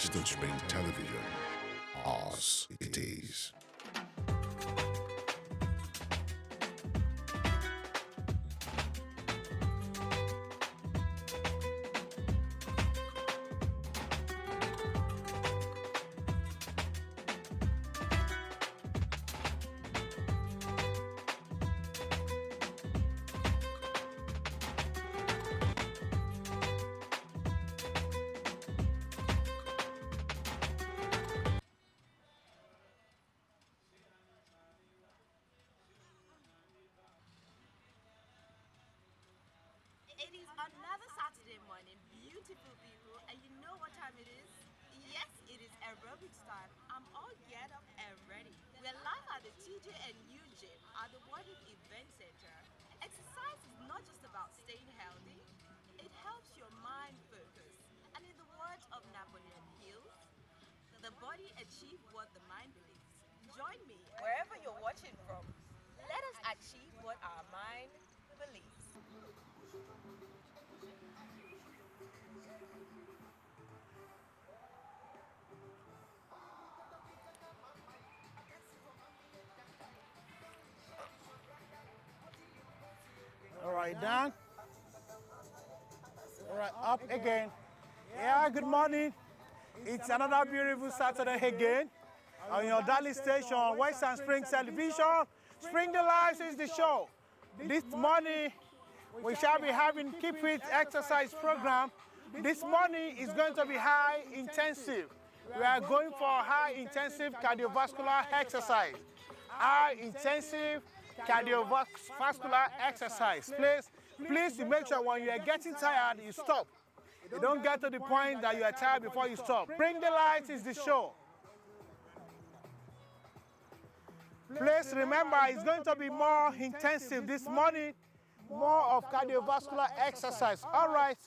Western Spring Television. Ours it is. It is another Saturday morning, beautiful people, and you know what time it is? Yes, it is aerobics time. I'm all geared up and ready. We're live at the TJ and U Gym at the World Event Center. Exercise is not just about staying healthy, it helps your mind focus. And in the words of Napoleon Hill, the body achieves what the mind believes. Join me wherever you're watching from. Let us achieve what our mind believes. All right, down. All right, up again. Yeah, good morning. It's another beautiful Saturday again on your daily station, Western Spring Television. Spring the Lives is the show. This morning, we shall be having Keep Fit exercise program. This morning is going to be high intensive. We are going for high intensive cardiovascular exercise. High intensive cardiovascular exercise. Please make sure when you are getting tired, you stop. You don't get to the point that you are tired before you stop. Bring the Light is the show. Please remember, it's going to be more intensive this morning, more of cardiovascular exercise. All right,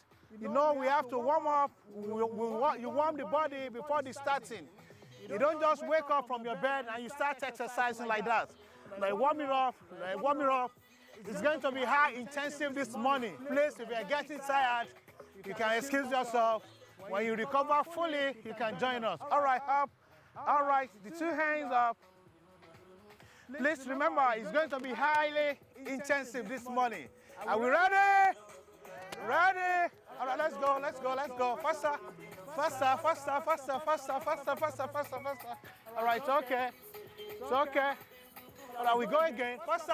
you know we have to warm up. You warm the body before the starting. You don't just wake up from your bed and you start exercising like that. Like warm it up, It's going to be high intensive this morning. Please, if you are getting tired, you can excuse yourself. When you recover fully, you can join us. All right, up. All right, the two hands up. Please remember, it's going to be highly intensive this morning. Are we ready? Ready? All right, let's go. Faster. All right, it's okay. All right, we go again. Faster.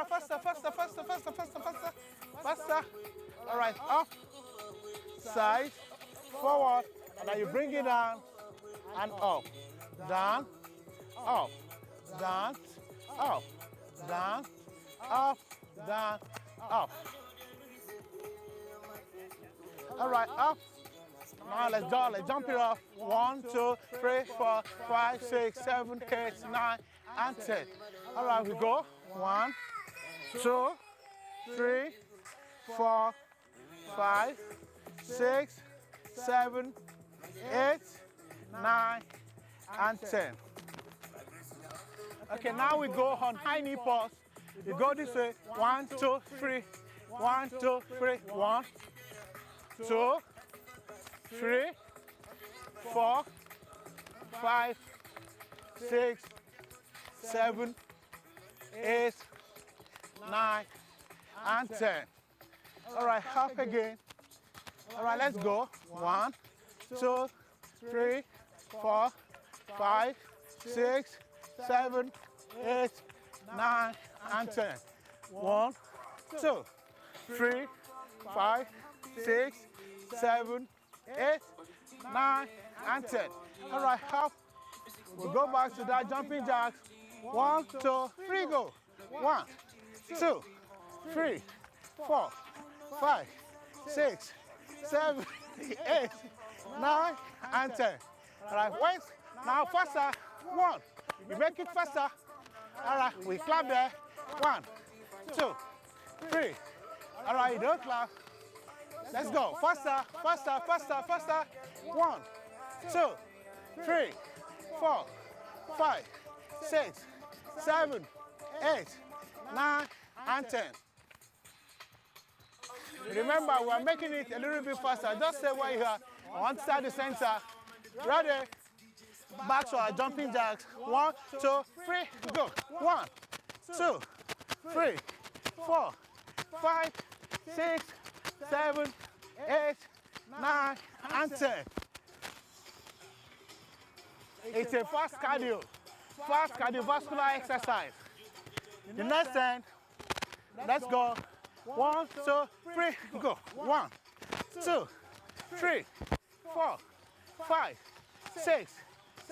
All right, up, side, forward, and then you bring it down and up, down, up, down, up, down, up, down, up. All right, up. Now let's jump it off. 1, 2, 3, 4, 5, 6, 7, 8, 9, and 10. All right, we go. 1, 2, 3, 4, 5, 6, 7, 8, 9, and 10. Okay, now we go on high knee pause. You go this way. 1, 2, 3. 1, 2, 3. 1, 2, 3, 4, 5, 6, 7, 8, 9, and 10. All right, up again. All right, let's go. 1, 2, 3, 4, 5, 6, 7, 8, 9, and 10. 1, 2, 3, 5, 6, 7, 8, 9, and 10. All right, up. We'll go back to that jumping jacks. 1, 2, 3, go. 1, 2, 3, 4, 5, 6, 7, 8, 9, and 10. All right, wait. Now faster. 1. You make it faster. All right, we clap there. 1, 2, 3. All right, you don't clap. Let's go. Faster. 1, 2, 3, 4, 5, 6, 7, 8, 9, and 10. Remember, we're making it a little bit faster. Just stay where you are. I want to start the center. Ready? Back to our jumping jacks. 1, 2, 3, go. 1, 2, 3, 4, 5, 6, 7, 8, 9, and 10. It's a fast cardiovascular exercise. The next 10, let's go. 1, 2, 3, go. 1, 2, 3, 4, 5, 6,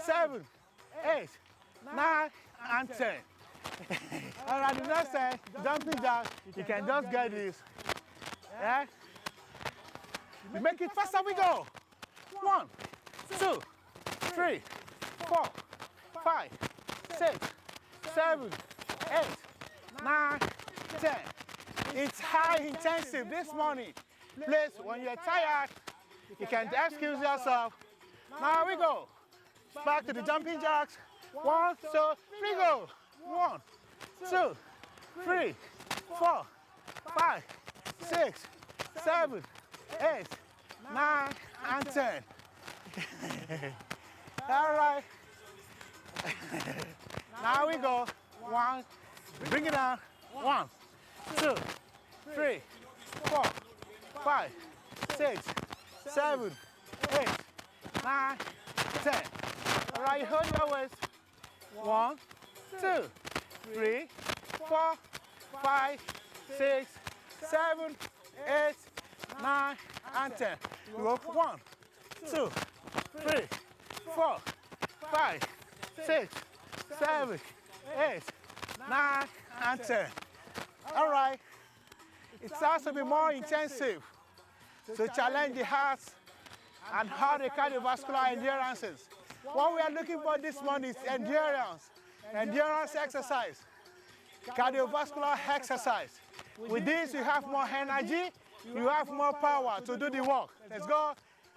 7, 8, 9, and 10. All right, the next 10, jumping jack, you can just get this. Yeah? You make it faster, we go. 1, 2, 3, 4, 5, 6, 7, 8, 9, 10. It's high intensive this morning. Please, when you're tired, you can excuse yourself. Now we go. Back to the jumping jacks. 1, 2, 3, go. 1, 2, 3, 4, 5, 6, 7, 8, 9, and 10. All right. Now we go. 1, bring it down. 1, 2, 3, 4, 5, 6, 7, 8, 9, 10. All right, hold your waist. 1, 2, 3, 4, 5, 6, 7, 8, 9, and 10. You go 1, 2, 3, 4, 5, 6, 7, 8, 9, and 10. All right. It has to be more intensive to challenge the heart and how the cardiovascular endurances. What we are looking for this morning is endurance exercise, cardiovascular exercise. With this, you have more energy, you have more power to do the work. Let's go.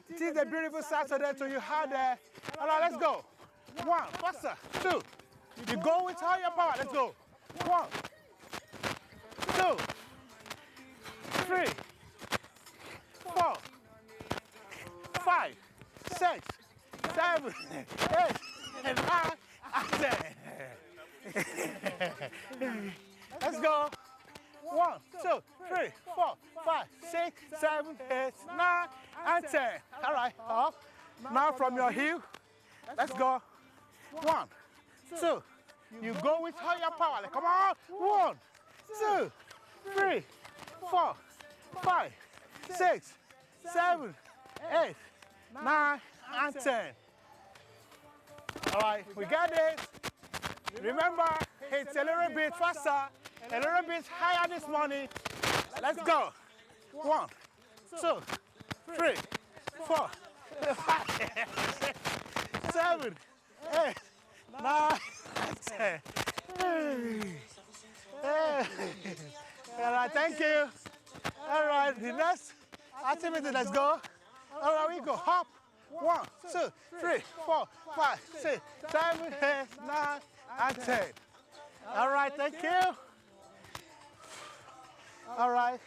It is a beautiful Saturday to you out there. All right, let's go. 1, faster. 2, you go with all your power. Let's go. 1, 2, 3, 4, 5, 6, 7, 8, and 9, and 10. Let's go. 1, 2, 3, 4, 5, 6, 7, 8, 9, and 10. All right, up. Now from your heel, let's go. 1, 2, you go with all your power. Come on. 1, 2, 3, 4, 5, 6, 7, 8, 9, and 10. All right, we got this. Remember, it's a little bit faster, a little bit higher this morning. Let's go. 1, 2, 3, 4, 5, 6, 7, 8, 9, 10. All right, thank you. All right, the next activity, let's go. All right, we go. Hop. 1, 2, 3, 4, 5, 6, 7, 8, 9, and 10. All right, thank you. All right.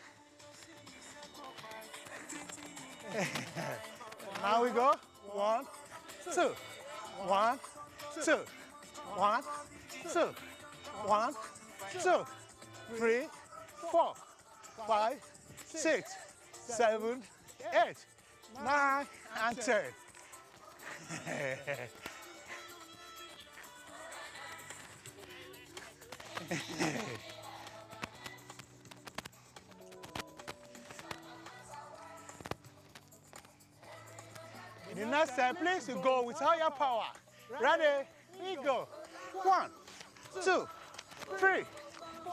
Now we go. 1, 2, 1, 2, 1, 2, 1, 2, 3, 4, 5, 6, 7, 8, 9, and 10. In the next step, please, you go with all your power. Ready? We go. 1, 2, 3,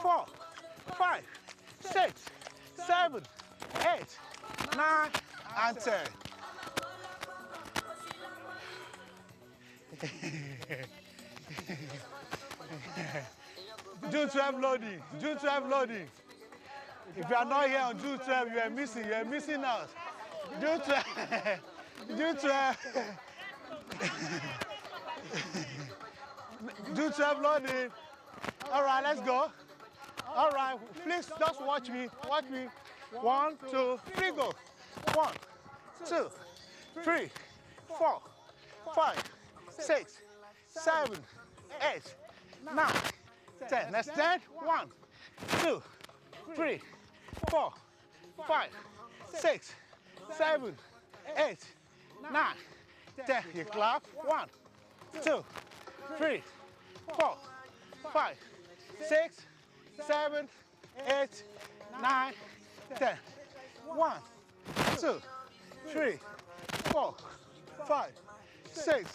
4, 5, 6, 7, 8, 9, and 10. June 12 loading. June 12 loading. If you are not here on June 12, you are missing. You are missing out. June 12. June 12. June 12 loading. All right, let's go. All right, please just watch me. Watch me. 1, 2, 3, go. 1, 2, 3, 4, 5, 6, 7, 8, 9, 10. Next 10. 1, 2, 3, 4, 5, 6, 7, 8, 9, 10. You clap. 1, 2, 3, 4, 5, 6, 7, 8, 9, 10. 1, 2, 3, 4, 5, 6,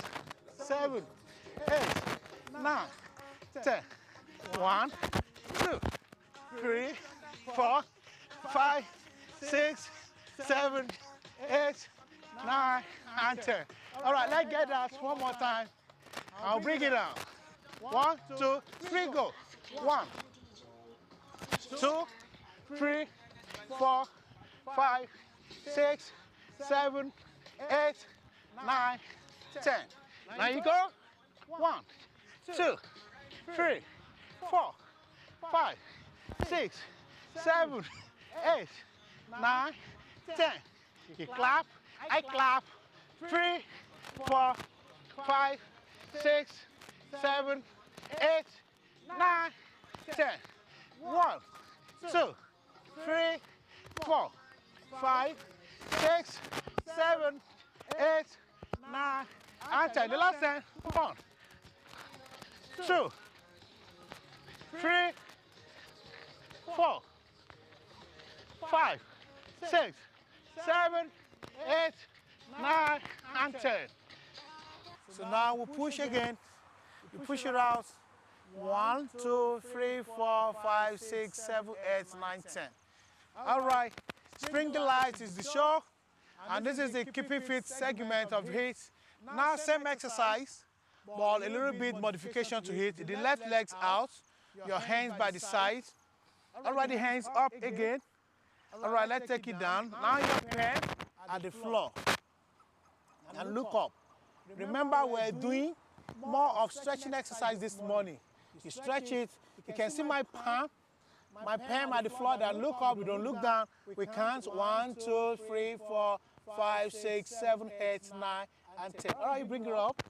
7, 8, 9, 10. 1, 2, 3, 4, 5, 6, 7, 8, 9, and 10. All right, let's get that one more time. I'll bring it down. 1, 2, 3, go. 1, 2, 3, 4, 5, 6, 7, 8, 9, 10. Now you go. 1, 2, 3, 4, 5, 6, 7, 8, 9, 10. You clap, I clap. 3, 4, 5, 6, 7, 8, 9, 10. 1, 2, 3, 4, 5, 6, 7, 8, 9, and 10. The last 10. 1, 2, 3, 4, 5, 6, 7, 8, 9, and 10. So now we push again. You push it out. 1, 2, 3, 4, 5, 6, 7, 8, 9, 10. All right. Spring Delight is the show, and this is the Keeping Fit segment of HIT. Now same exercise, but a little bit modification to it. The left legs out, your hands by the side. All right, the hands up again. All right, let's take it down. Now your pen at the floor and look up. Remember, we're doing more of stretching exercise this morning. You stretch it. You can see my palm at the floor. Then look up. We don't look down. We count 1, 2, 3, 4, 5, 6, 7, 8, 9, and 10. All right, you bring it up.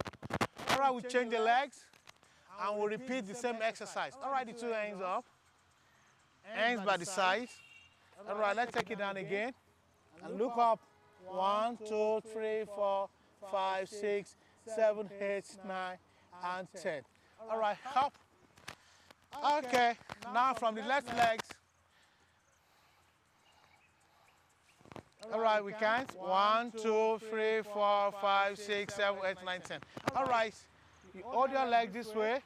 All right, we change the legs, and we'll repeat the same exercise. All right, the two hands up. Hands by the side. All right, let's take it down again. And look up. 1, 2, 3, 4, 5, 6, 7, 8, 9, and 10. All right, up. Okay, now from the left legs. All right, we count. 1, 2, 3, 4, 5, 6, 7, 8, 9, 10. All right, you hold your leg this way.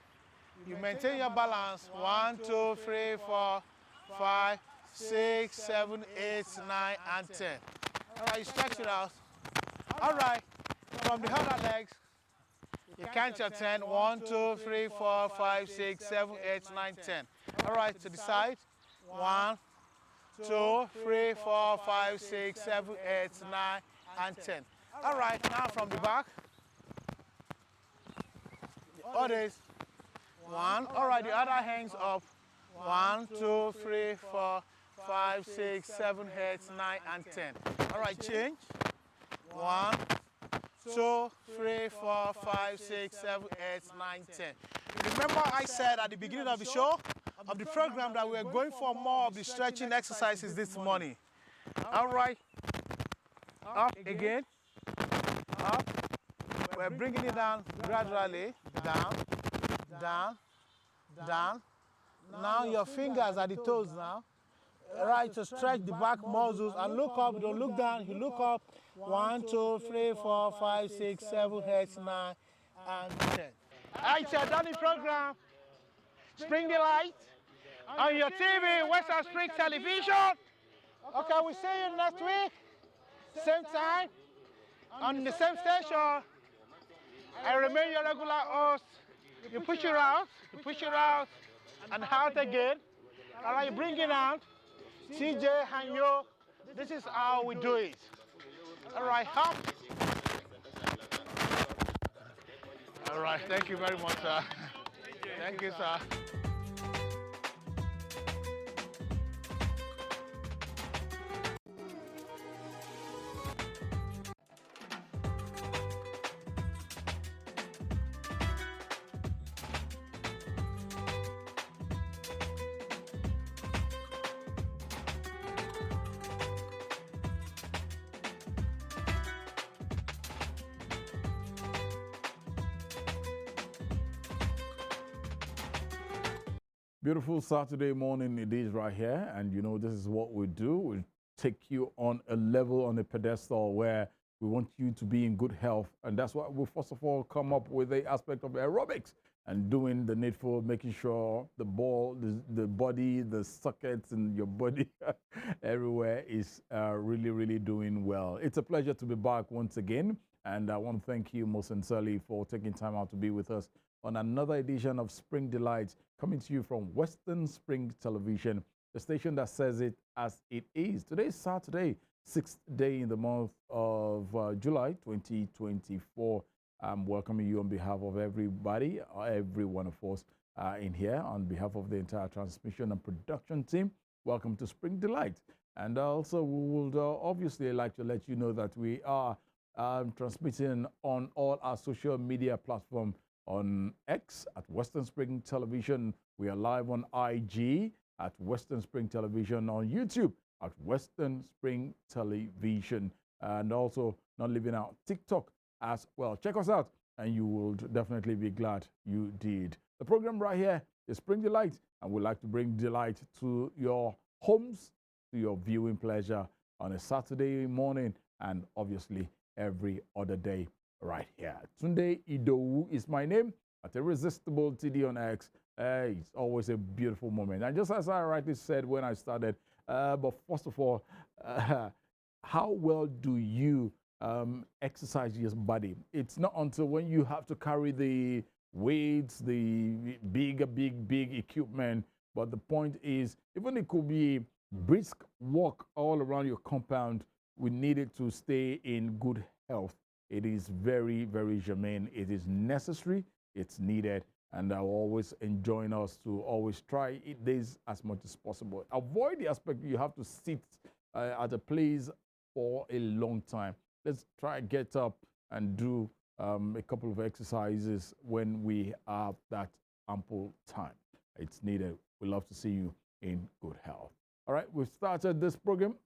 You maintain your balance. 1, 2, 3, 4, 5, 6, 7, 8, 9, and 10. All right, you stretch it out. All right, from the other legs, you count your 10. 1, 2, 3, 4, 5, 6, 7, 8, 9, 10. All right, to the side. 1, 2, 3, 4, 5, 6, 7, 8, 9, and 10. All right, now from the back. The others. 1. All right, the other hands up. 1, 2, 3, 4, 5, 6, 7, 8, 9, and 10. All right, change. 1, 2, 3, 4, 5, 6, 7, 8, 9, 10. Remember I said at the beginning of the show, of the program, that we're going for more of the stretching exercises this morning. All right. Up again. Up. We're bringing it down gradually. Down. Down. Down. Now your fingers are the toes now. All right, to stretch the back muscles and look up. Don't look down. You look up. 1, 2, 3, 4, 5, 6, 7, 8, 9, and 10. All right, so done the program. Spring Delight on your TV, Western Spring Television. Okay, we'll see you next week. Same time, on the same station. I remain your regular host. You push it out, and out again. All right, you bring it out. TJ and yo, this is how we do it. All right, hop. All right, thank you very much, sir. Thank you, sir. Beautiful Saturday morning it is right here, and you know this is what we do. We take you on a level, on a pedestal where we want you to be in good health, and that's why we first of all come up with the aspect of aerobics and doing the needful, making sure the body, the sockets in your body, everywhere is really doing well. It's a pleasure to be back once again, and I want to thank you most sincerely for taking time out to be with us on another edition of Spring Delights, coming to you from Western Spring Television, the station that says it as it is. Today is Saturday, 6th day in the month of July 2024. I'm welcoming you on behalf of everybody, every one of us in here, on behalf of the entire transmission and production team. Welcome to Spring Delight. And also, we would obviously like to let you know that we are transmitting on all our social media platforms. On X at Western Spring Television. We are live on IG at Western Spring Television, on YouTube at Western Spring Television, and also not leaving out TikTok as well. Check us out, and you will definitely be glad you did. The program right here is Spring Delight, and we'd like to bring delight to your homes, to your viewing pleasure on a Saturday morning, and obviously every other day right here. TUNDE IDOWU is my name at Irresistible TD on X. It's always a beautiful moment. And just as I rightly said when I started, but first of all, how well do you exercise your body? It's not until when you have to carry the weights, the big equipment. But the point is, even it could be brisk walk all around your compound, we need it to stay in good health. It is very germane. It is necessary. It's needed. And I will always enjoin us to always try this as much as possible. Avoid the aspect you have to sit at a place for a long time. Let's try get up and do a couple of exercises when we have that ample time. It's needed. We love to see you in good health. All right, we've started this program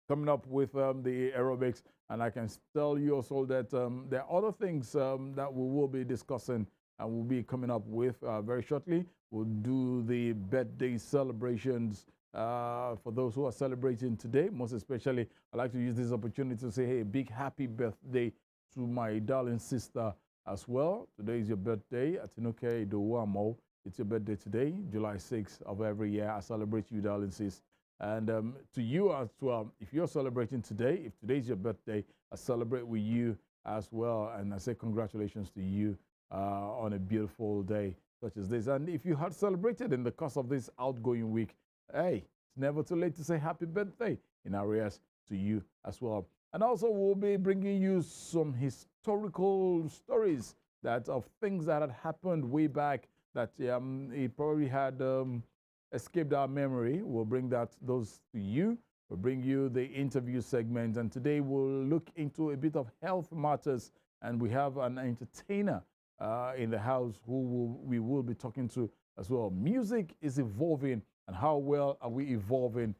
coming up with the aerobics, and I can tell you also that there are other things that we will be discussing and we'll be coming up with very shortly. We'll do the birthday celebrations for those who are celebrating today. Most especially, I'd like to use this opportunity to say, hey, a big happy birthday to my darling sister as well. Today is your birthday, Atinuke Idowamo. It's your birthday today, July 6th of every year. I celebrate you, darling sis. And to you as well, if you're celebrating today, if today's your birthday, I celebrate with you as well. And I say congratulations to you on a beautiful day such as this. And if you had celebrated in the course of this outgoing week, hey, it's never too late to say happy birthday in arrears to you as well. And also we'll be bringing you some historical stories that of things that had happened way back that it probably had escaped our memory. We'll bring those to you. We'll bring you the interview segment, and today we'll look into a bit of health matters, and we have an entertainer in the house who we will be talking to as well. Music is evolving, and how well are we evolving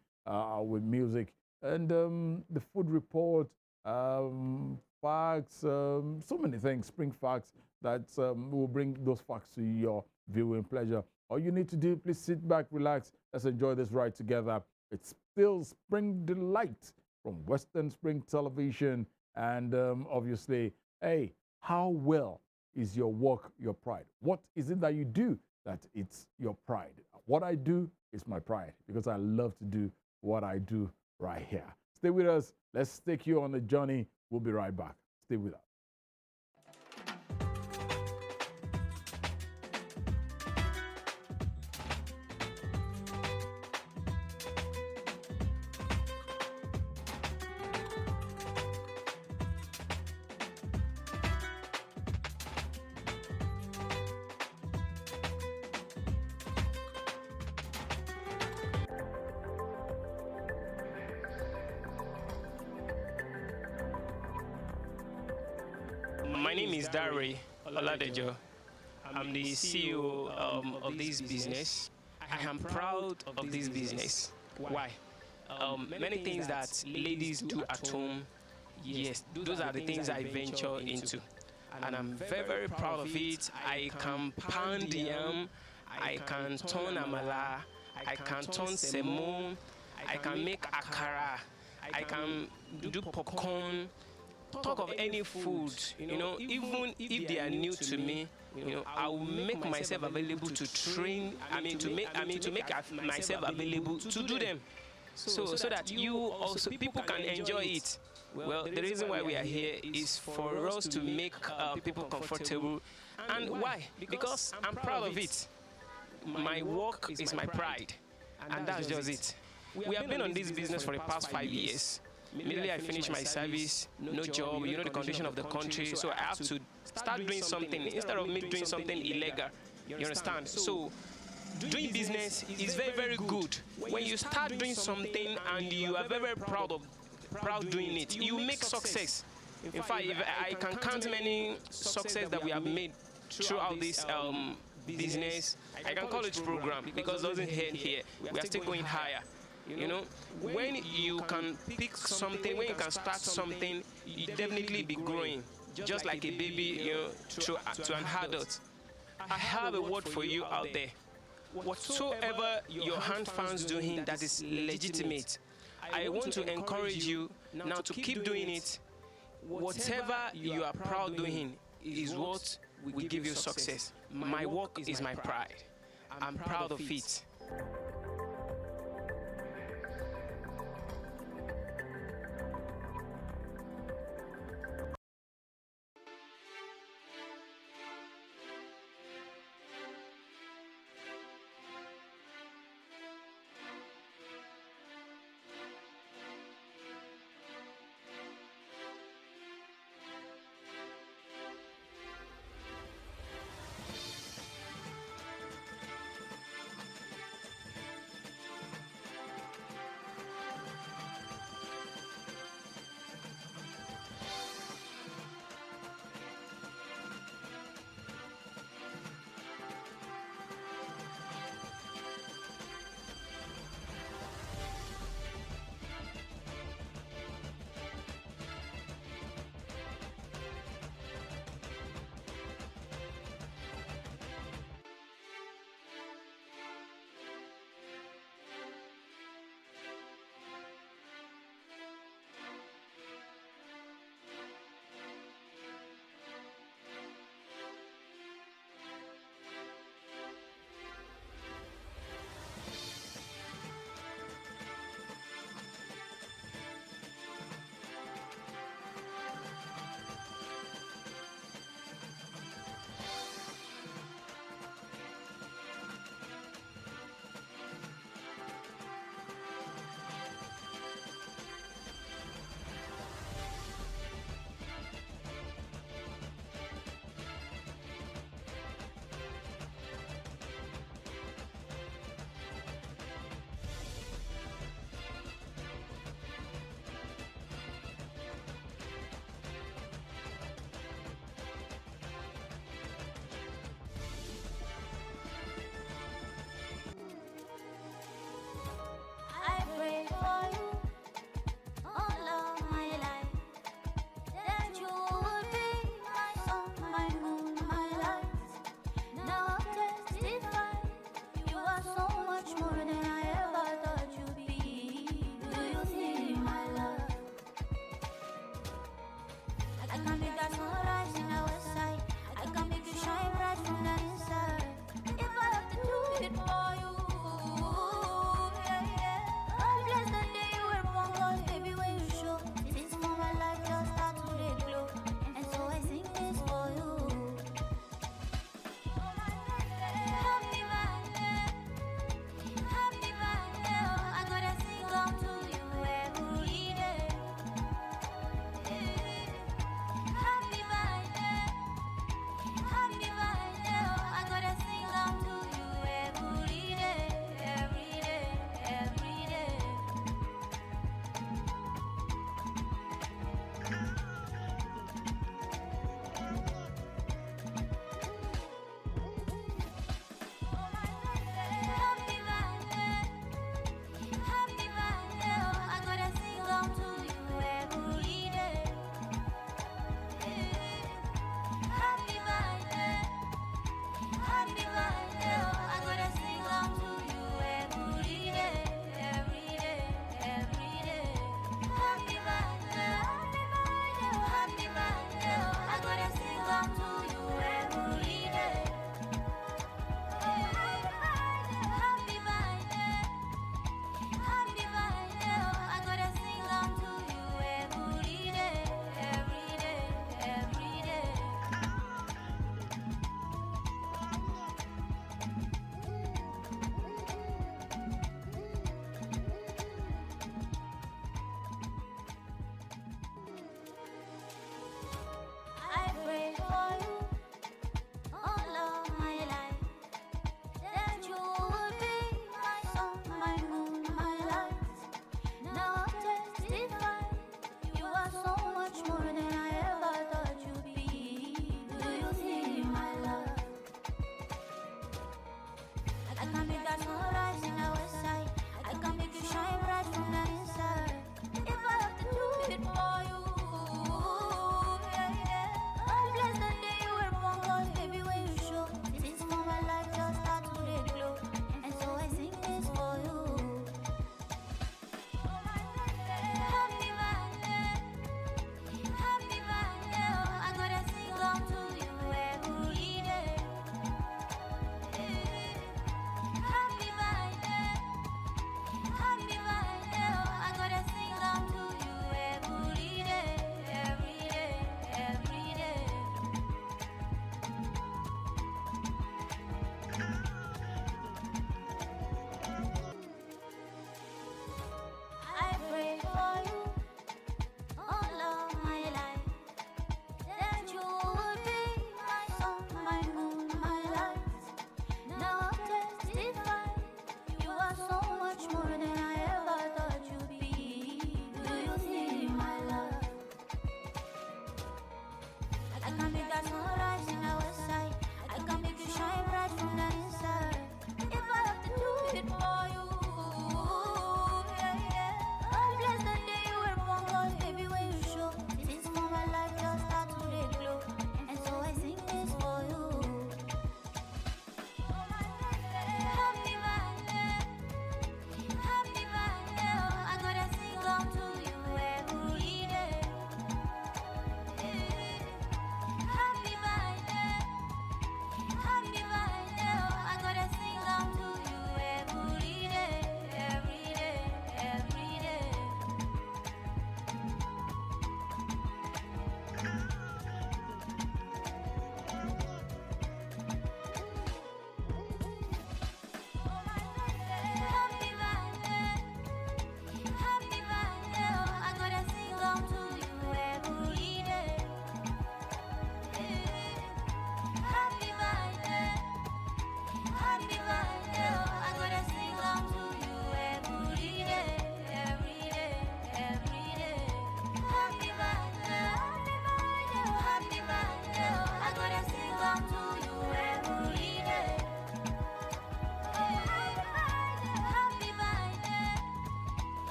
with music? And the food report, facts, so many things, spring facts that will bring those facts to your viewing pleasure. All you need to do, please sit back, relax. Let's enjoy this ride together. It's still Spring Delight from Western Spring Television. And obviously, hey, how well is your work your pride? What is it that you do that it's your pride? What I do is my pride because I love to do what I do right here. Stay with us. Let's take you on the journey. We'll be right back. Stay with us. My name is Dare Oladejo. I'm the CEO of this business. I am proud of this business. Why? Many things that ladies do at home, yes, those are the things I venture into. And I'm very proud of it. I can pound yam, I can turn amala, I can turn semo, I can make akara, I can do popcorn. Talk of any food, even if they are new to me, I will make myself available to train. To make myself available to do them, so that you also people can enjoy it. Well, the reason why we are here is for us to make people comfortable, and why? Because I'm proud of it. My work is my pride, and that's just it. We have been on this business for the past 5 years. Immediately I finished my service, no job, the condition of the country, so I have to start doing something instead of me doing something illegal. You understand? So doing business is very, very good. When you start doing something and you are very, very proud doing it, you make success. In fact, if I can count many success that we have made throughout this business, I can call it program because it doesn't end here. We are still going higher. When you can pick something, when you can start something, you definitely be growing, just like a baby, to an adult. I have a word for you out there. Whatsoever your hand finds doing that is legitimate, I want to encourage you now to keep doing it. Whatever you are proud doing is what will give you success. My work is my pride. I'm proud of it.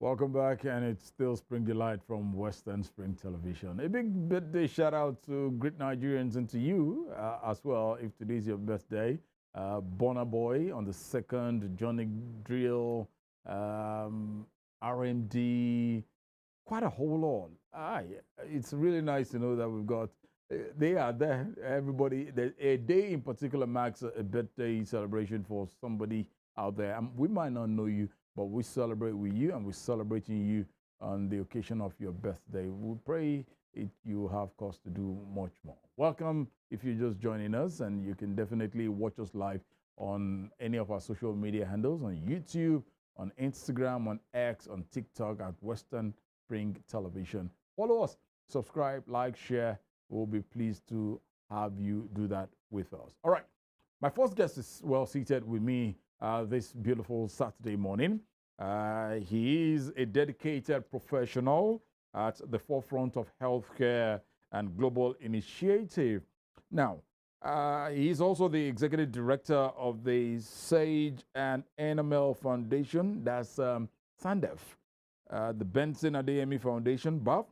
Welcome back, and it's still Spring Delight from Western Spring Television. A big birthday shout out to great Nigerians and to you as well. If today's your birthday, Bonner Boy on the 2nd, Johnny Drill, RMD, quite a whole lot. It's really nice to know that we've got. They are there. Everybody, a day in particular marks a birthday celebration for somebody out there. We might not know you, but we celebrate with you, and we're celebrating you on the occasion of your birthday. We pray you have cause to do much more. Welcome if you're just joining us, and you can definitely watch us live on any of our social media handles, on YouTube, on Instagram, on X, on TikTok at Western Spring Television. Follow us, subscribe, like, share. We'll be pleased to have you do that with us. All right. My first guest is well seated with me this beautiful Saturday morning. He is a dedicated professional at the forefront of healthcare and global initiative. Now, he is also the executive director of the Sage and Animal Foundation, that's SANDEF, the Benson ADEYEMI Foundation, BAF,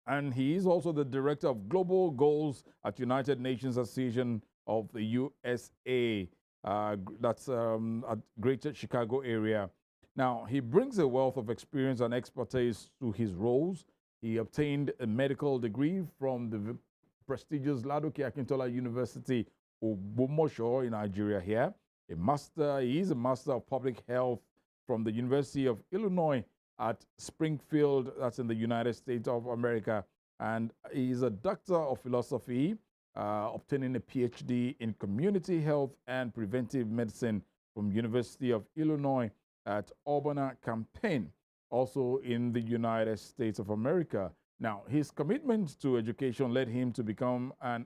and he is also the director of global goals at United Nations Association of the USA. That's at Greater Chicago area. Now, he brings a wealth of experience and expertise to his roles. He obtained a medical degree from the prestigious Ladoke Akintola University, Ogbomosho in Nigeria here. He is a master of public health from the University of Illinois at Springfield, that's in the United States of America. And he is a doctor of philosophy, obtaining a PhD in community health and preventive medicine from University of Illinois at Urbana-Champaign, also in the United States of America. Now, his commitment to education led him to become an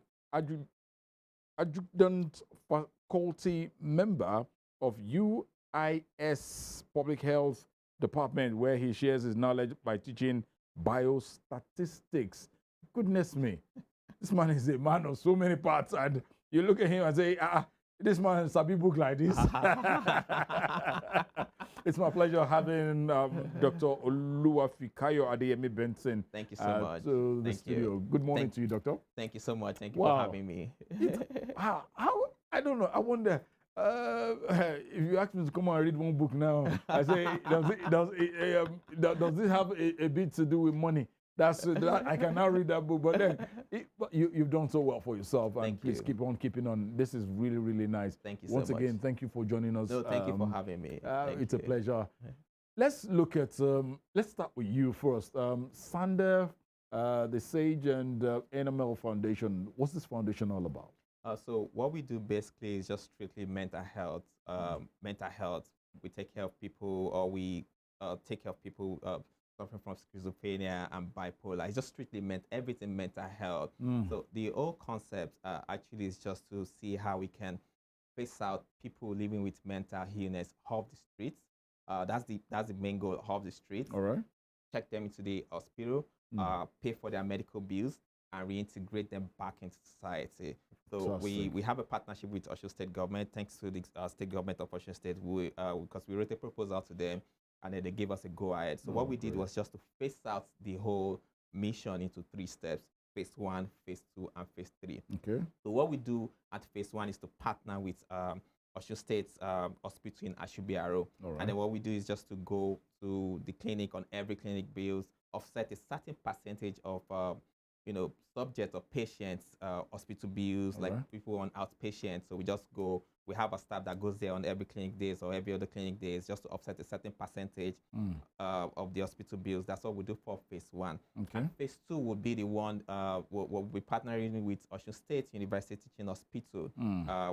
adjunct faculty member of UIS Public Health Department, where he shares his knowledge by teaching biostatistics. Goodness me, this man is a man of so many parts, and you look at him and say, this man has a big book like this. It's my pleasure having Dr. OLUWAFIKAYO Adeyemi Benson. Thank you so much. To the studio. You. Good morning to you, Doctor. Thank you so much. Thank you for having me. How? I don't know. I wonder. If you ask me to come and read one book now, I say, does it have a bit to do with money? I can now read that book, but then you've done so well for yourself, and please keep on keeping on. This is really, really nice. Thank you Once so much. again, thank you for joining us. No, thank you for having me. It's a pleasure. Let's look at, let's start with you first. SANDEF, the Sage and Animal Foundation. What's this foundation all about? So what we do basically is just strictly mental health. Mental health. We take care of people, or we take care of people suffering from schizophrenia and bipolar. It's just strictly everything mental health. So the whole concept actually is just to see how we can phase out people living with mental illness off the streets. That's the main goal, off the streets. All right. Check them into the hospital, pay for their medical bills, and reintegrate them back into society. So we have a partnership with Osun State government. Thanks to the state government of Osun State, because we wrote a proposal to them, and then they gave us a go-ahead. So what we did was just to phase out the whole mission into 3 steps: phase 1, phase 2, and phase 3. Okay. So what we do at phase 1 is to partner with Osun State's hospital in Ashubiaro. Right. And then what we do is just to go to the clinic on every clinic bills, offset a certain percentage of subject or patients, hospital bills, like people on outpatient. So we just go, we have a staff that goes there on every clinic days or every other clinic days just to offset a certain percentage of the hospital bills. That's what we do for phase 1. Okay. And phase 2 would be the one we'll be partnering with Osun State University Teaching Hospital.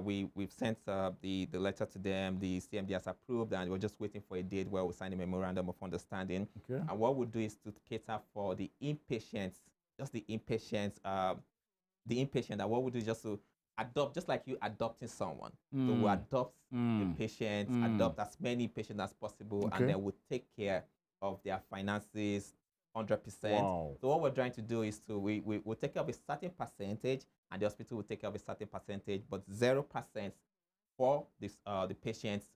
We've sent the letter to them, the CMD has approved, and we're just waiting for a date where we'll sign a memorandum of understanding. Okay. And what we'll do is to cater for the inpatients, just the inpatients, and what we do is just to adopt, just like you adopting someone. So we adopt the patients, adopt as many patients as possible, and then we'll take care of their finances 100%. Wow. So what we're trying to do is to we'll take care of a certain percentage, and the hospital will take care of a certain percentage, but 0% for this the patient's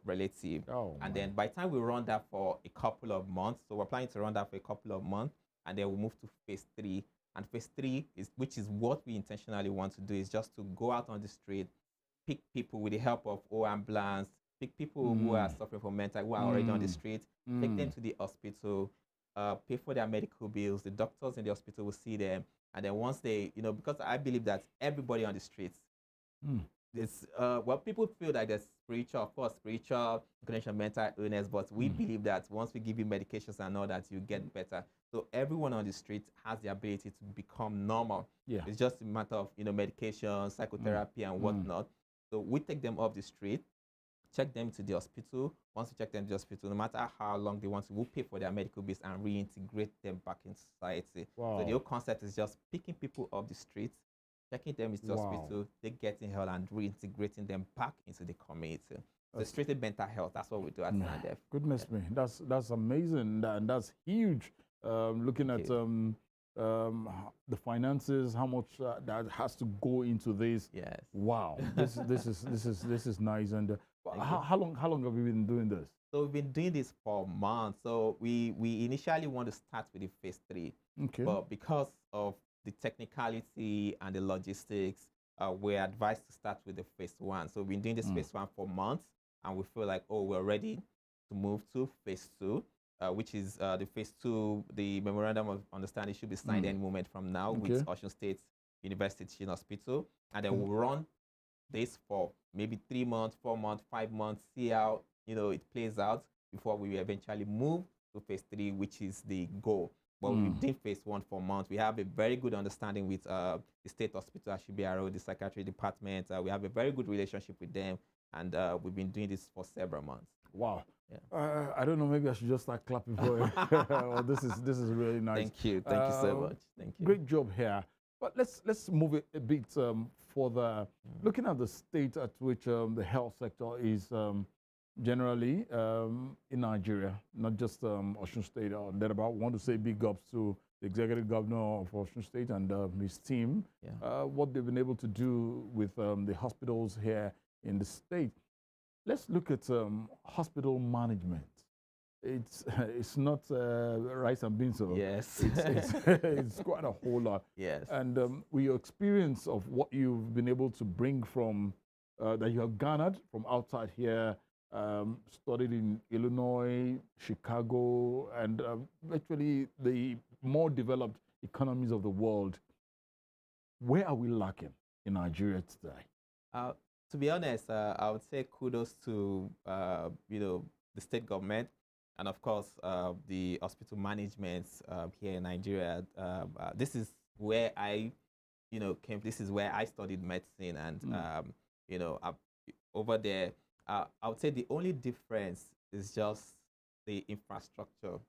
relative. Oh, And my. then by the time we run that for a couple of months, so we're planning to run that for a couple of months, and then we'll move to phase 3. And phase 3 is, which is what we intentionally want to do, is just to go out on the street, pick people with the help of O ambulance, pick people who are suffering from mental, who are already on the street, take them to the hospital, pay for their medical bills. The doctors in the hospital will see them, and then once they, because I believe that everybody on the streets, it's well, people feel like there's spiritual, of course, spiritual connection, mental illness, but we believe that once we give you medications and all that, you get better. So everyone on the street has the ability to become normal. Yeah. It's just a matter of medication, psychotherapy, and whatnot. So we take them off the street, check them to the hospital. Once we check them to the hospital, no matter how long they want to, we'll pay for their medical bills and reintegrate them back in society. Wow. So the whole concept is just picking people off the street, checking them into the hospital, they getting help and reintegrating them back into the community. So it's strictly mental health. That's what we do at SANDEF. Goodness me, that's amazing, and that's huge. Looking at the finances, how much that has to go into this. Yes. Wow, this is nice. And how long have you been doing this? So we've been doing this for months. So we initially want to start with the phase 3, Okay. but because of the technicality and the logistics, we're advised to start with the phase 1. So we've been doing this phase 1 for months, and we feel like, oh, we're ready to move to phase 2, which is the phase 2. The memorandum of understanding should be signed any moment from now with Osun State University Teaching Hospital, and then we'll run this for maybe 3 months, 4 months, 5 months, see how it plays out before we eventually move to phase 3, which is the goal. But we've done phase 1 for months. We have a very good understanding with the state hospital, Ashibiro, the psychiatry department. We have a very good relationship with them, and we've been doing this for several months. Wow. Yeah. I don't know. Maybe I should just start clapping for you. Oh, this is really nice. Thank you. Thank you so much. Thank you. Great job here. But let's move it a bit further. Looking at the state at which the health sector is generally in Nigeria, not just Osun State or thereabout. I want to say big ups to the executive governor of Osun State and his team, what they've been able to do with the hospitals here in the state. Let's look at hospital management. It's not rice and beans. Yes. It's quite a whole lot. Yes. And with your experience of what you've been able to bring from, that you have garnered from outside here, studied in Illinois, Chicago, and actually the more developed economies of the world, where are we lacking in Nigeria today? To be honest, I would say kudos to the state government, and of course the hospital management here in Nigeria. This is where I came. This is where I studied medicine, and over there, I would say the only difference is just the infrastructure.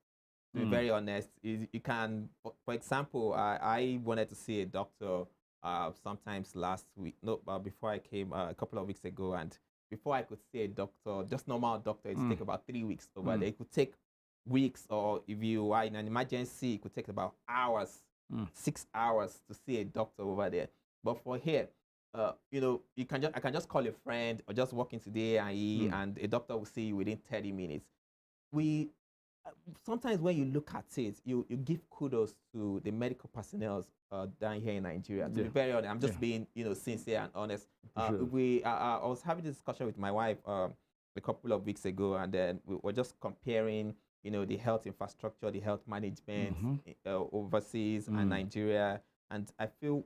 To be very honest, is you can, for example, I wanted to see a doctor sometimes last week, before I came a couple of weeks ago, and before I could see a doctor, just normal doctor, it would take about 3 weeks over there. It could take weeks, or if you are in an emergency, it could take about hours, 6 hours to see a doctor over there. But for here, I can just call a friend or just walk into the AIE and a doctor will see you within 30 minutes. Sometimes when you look at it, you give kudos to the medical personnel down here in Nigeria. To be very honest, I'm just being sincere and honest. I was having a discussion with my wife a couple of weeks ago, and then we were just comparing the health infrastructure, the health management overseas and Nigeria. And I feel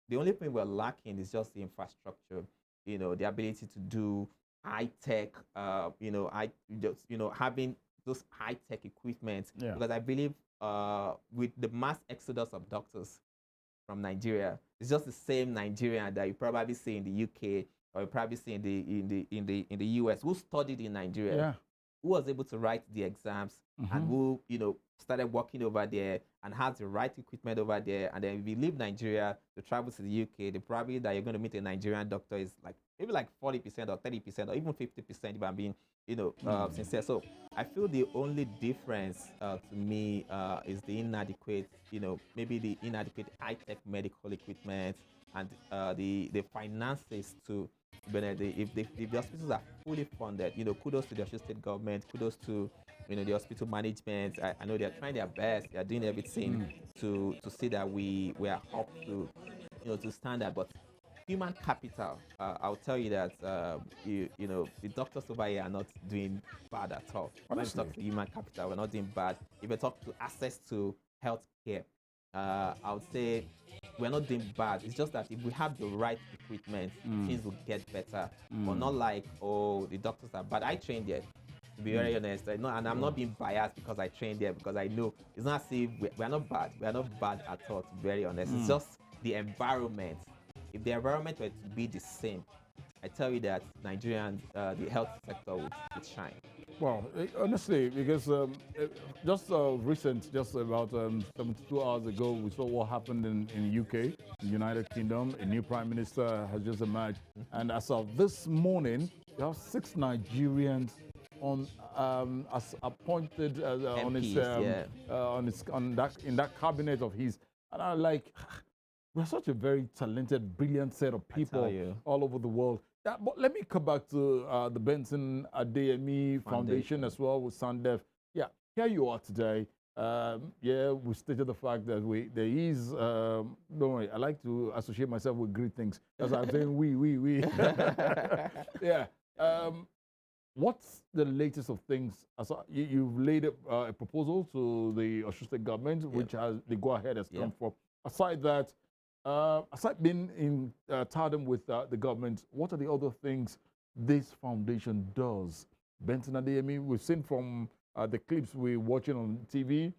the only thing we're lacking is just the infrastructure, the ability to do high tech, having those high tech equipment. Because I believe with the mass exodus of doctors from Nigeria, it's just the same Nigerian that you probably see in the UK or you probably see in the US, who studied in Nigeria, who was able to write the exams, and who started working over there and has the right equipment over there. And then if you leave Nigeria to travel to the UK, the probability that you're going to meet a Nigerian doctor is maybe 40% or 30% or even 50%, if I'm being sincere. So I feel the only difference to me is the inadequate, maybe the inadequate high-tech medical equipment and the finances to if the hospitals are fully funded, kudos to the Osun State government, kudos to the hospital management. I know they're trying their best, they're doing everything to see that we are up to standard. But human capital, I'll tell you that the doctors over here are not doing bad at all. When we Honestly. talk to human capital, we're not doing bad. If we talk to access to health care, I would say we're not doing bad. It's just that if we have the right equipment, things will get better. But not like, oh, the doctors are bad. I trained there, to be very honest. And I'm not being biased because I trained there, because I know it's not as if we're not bad. We're not bad at all, to be very honest. It's just the environment. If the environment were to be the same, I tell you that Nigerian, the health sector would shine. Well, honestly, because just just about 72 hours ago, we saw what happened in UK, the United Kingdom. A new prime minister has just emerged, and as of this morning, you have 6 Nigerians on as appointed on his in that cabinet of his, and I'm like, we're such a very talented, brilliant set of people all over the world. Yeah, but let me come back to the Benson ADEYEMI Foundation as well with SANDEF. Yeah, here you are today. Yeah, we stated the fact that there is, don't worry, I like to associate myself with great things. As I'm saying, we. Yeah. What's the latest of things? You've laid a proposal to the Osun State government, which has the go-ahead has come for. Aside that, aside being in tandem with the government, what are the other things this foundation does? Benson ADEYEMI, we've seen from the clips we're watching on TV,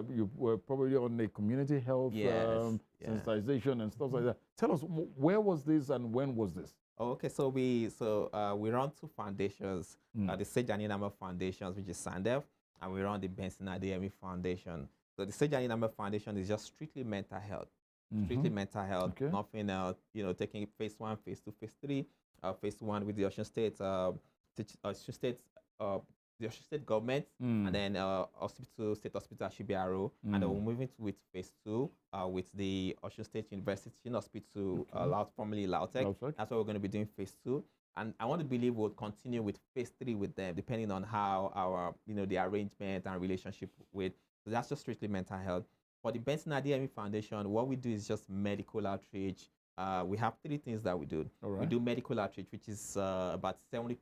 you were probably on the community health sensitization and stuff like that. Tell us, where was this and when was this? Okay, so we run 2 foundations, the Sage and Inama Foundations, which is SANDEF, and we run the Benson ADEYEMI Foundation. So the Sage and Inama Foundation is just strictly mental health. Strictly mental health, nothing else, taking phase 1, phase 2, phase 3. Phase 1 with the Osun State, the Osun State government, and then State Hospital Ashibaro, and then we're moving to with phase 2 with the Osun State University Hospital, formerly Lautech. That's what we're going to be doing phase 2. And I want to believe we'll continue with phase 3 with them, depending on how our, the arrangement and relationship with. So that's just strictly mental health. For the Benson ADEYEMI Foundation, what we do is just medical outreach. We have 3 things that we do. We do medical outreach, which is about 70%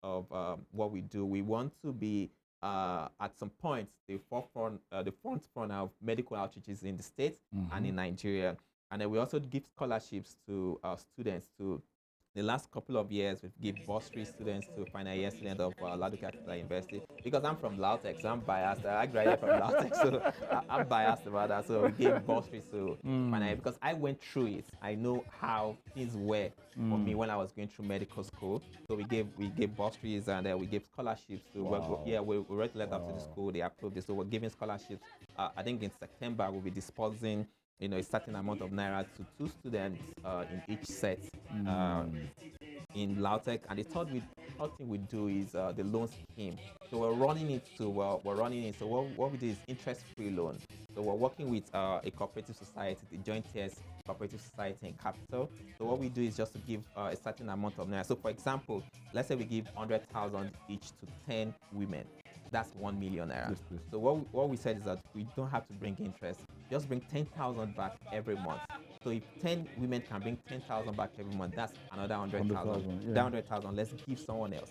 of what we do. We want to be, at some point, the front of medical outreaches in the States and in Nigeria. And then we also give scholarships to students to. The last couple of years, we've given bursary students to final year students of Ladoke University. Because I'm from Lautech, so I'm biased. I graduated from Lautech, so I'm biased about that. So we gave bursaries to final year because I went through it. I know how things were for me when I was going through medical school. So we gave bursaries and we gave scholarships to. We wrote a letter to the school. They approved it. So we're giving scholarships. I think in September we'll be dispersing a certain amount of naira to 2 students in each set in Lautech. And the third thing we do is the loan scheme. So we're running it. So what we do is interest-free loan. So we're working with a cooperative society, the Joint Tears Cooperative Society in Capital. So what we do is just to give a certain amount of naira. So for example, let's say we give 100,000 each to 10 women. That's 1 million naira. Yes, so what we said is that we don't have to bring interest. Just bring 10,000 back every month. So if 10 women can bring 10,000 back every month, that's another 100,000. That 100,000, let's give someone else.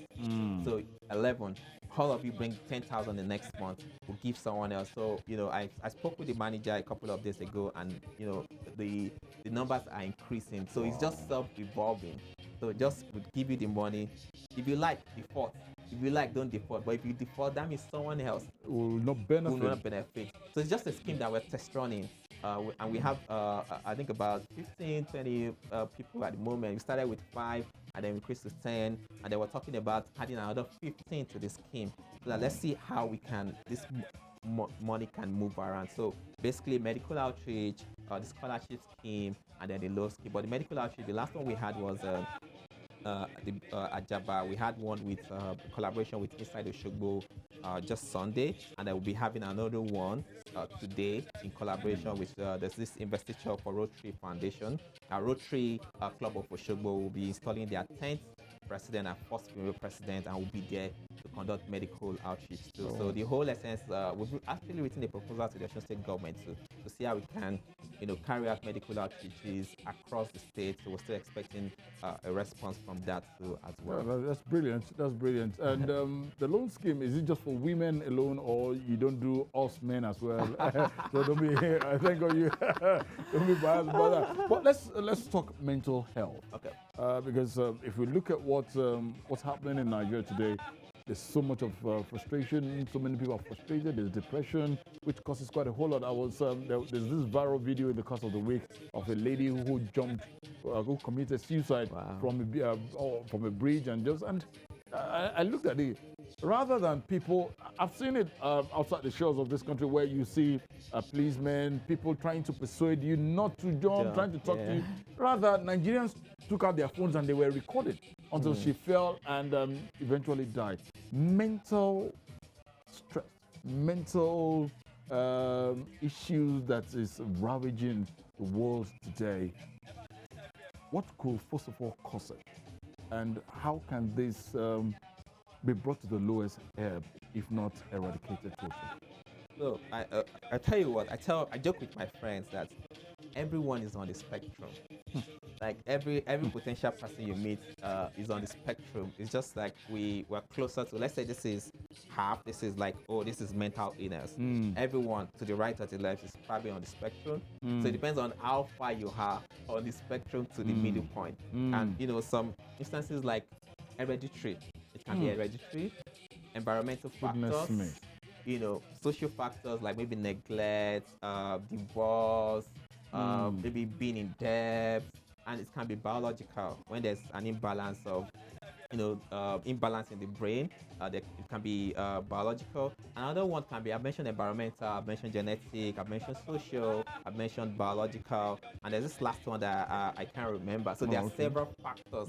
So 11. All of you bring 10,000 the next month. We'll give someone else. So I spoke with the manager a couple of days ago, and the numbers are increasing. So it's just self-evolving. So just would give you the money. If you like, default. If you like, don't default. But if you default, that means someone else will not benefit. So it's just a scheme that we're test running. And we have, I think, about 15, 20 people at the moment. We started with 5, and then we increased to 10. And then we're talking about adding another 15 to the scheme. So that let's see how this money can move around. So basically, medical outreach, the scholarship scheme, and then the loan scheme. But the medical outreach, the last one we had was Ajaba. We had one with collaboration with Inside Oshogbo just Sunday, and I will be having another one today in collaboration with there's this investiture for Rotary Foundation. Rotary Club of Oshogbo will be installing their 10th president and first female president, and will be there to conduct medical outreach too. So the whole essence, we've actually written a proposal to the Osun State government to see how we can, carry out medical outreaches across the state. So we're still expecting a response from that too as well. Yeah, that's brilliant. That's brilliant. And the loan scheme, is it just for women alone, or you don't do us men as well? So don't be. I think of you. Don't be biased about that. But let's talk mental health. Okay. Because if we look at what's happening in Nigeria today, there's so much of frustration. So many people are frustrated. There's depression, which causes quite a whole lot. There's this viral video in the course of the week of a lady who jumped, who committed suicide from a bridge, and I looked at it. Rather than people, I've seen it outside the shores of this country where you see policemen, people trying to persuade you not to jump, trying to talk to you. Rather, Nigerians took out their phones and they were recorded until she fell and eventually died. Mental stress, mental issues that is ravaging the world today. What could, first of all, cause it? And how can this be brought to the lowest ebb, if not eradicated totally? So I tell you what, I joke with my friends that everyone is on the spectrum. Like every potential person you meet is on the spectrum. It's just like we're closer to, let's say this is half, this is like, oh, this is mental illness. Everyone to the right or to the left is probably on the spectrum. So it depends on how far you are on the spectrum to the middle point. And some instances like hereditary, it can be hereditary, environmental factors, social factors like maybe neglect, divorce, maybe being in debt, and it can be biological when there's an imbalance of imbalance in the brain. It can be biological. Another one can be, I've mentioned environmental, I've mentioned genetic, I've mentioned social, I've mentioned biological, and there's this last one that I can't remember. So there are several factors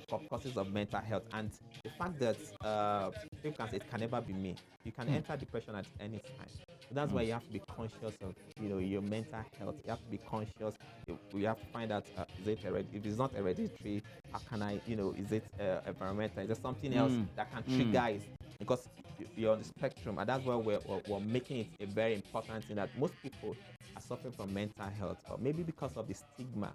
for causes of mental health, and the fact that people can say it can never be me. You can enter depression at any time. So that's why you have to be conscious of your mental health. You have to be conscious. You have to find out if it's not hereditary, how can I is it environmental? Is there something else that can trigger it? Because you're on the spectrum, and that's why we're making it a very important thing that most people are suffering from mental health, or maybe because of the stigma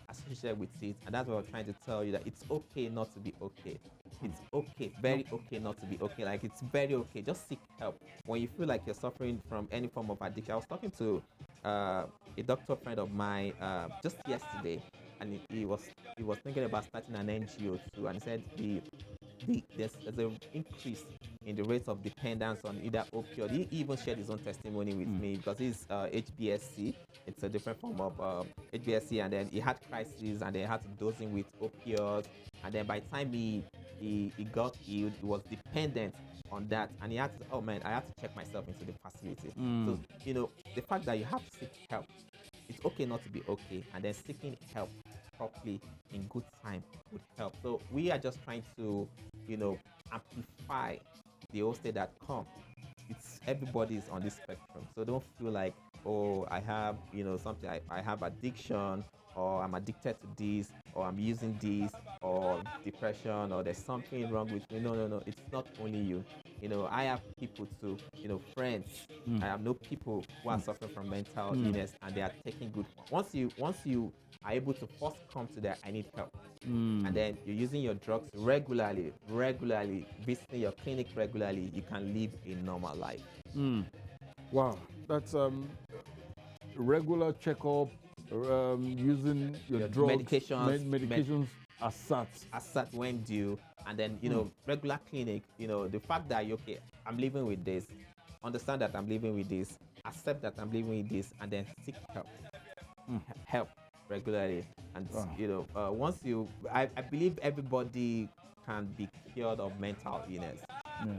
associated with it. And that's why we're trying to tell you that it's okay not to be okay. It's okay, very okay not to be okay. Like, it's very okay. Just seek help when you feel like you're suffering from any form of addiction. I was talking to a doctor friend of mine just yesterday, and he was thinking about starting an NGO too, and he said there's an increase in the rate of dependence on either opioid. He even shared his own testimony with me because he's HBSC. It's a different form of HBSC, and then he had crises, and they had to dose him with opioids, and then by the time he got healed, he was dependent on that, and he had to, oh man, I have to check myself into the facility. So the fact that you have to seek help, it's okay not to be okay, and then seeking help properly in good time would help. So we are just trying to amplify the whole state that it's everybody is on this spectrum. So don't feel like, oh, I have something, I have addiction, or I'm addicted to this, or I'm using this, or depression, or there's something wrong with me. No, it's not only you. I have people too, friends. I have people who are suffering from mental illness, and they are taking good. Once you are able to first come to that, I need help, and then you're using your drugs regularly, visiting your clinic regularly, you can live a normal life. Wow, that's regular checkup, using your drugs, medications ASAT when due, and then regular clinic. The fact that okay, I'm living with this, understand that I'm living with this, accept that I'm living with this, and then seek help regularly. And once I believe everybody can be cured of mental illness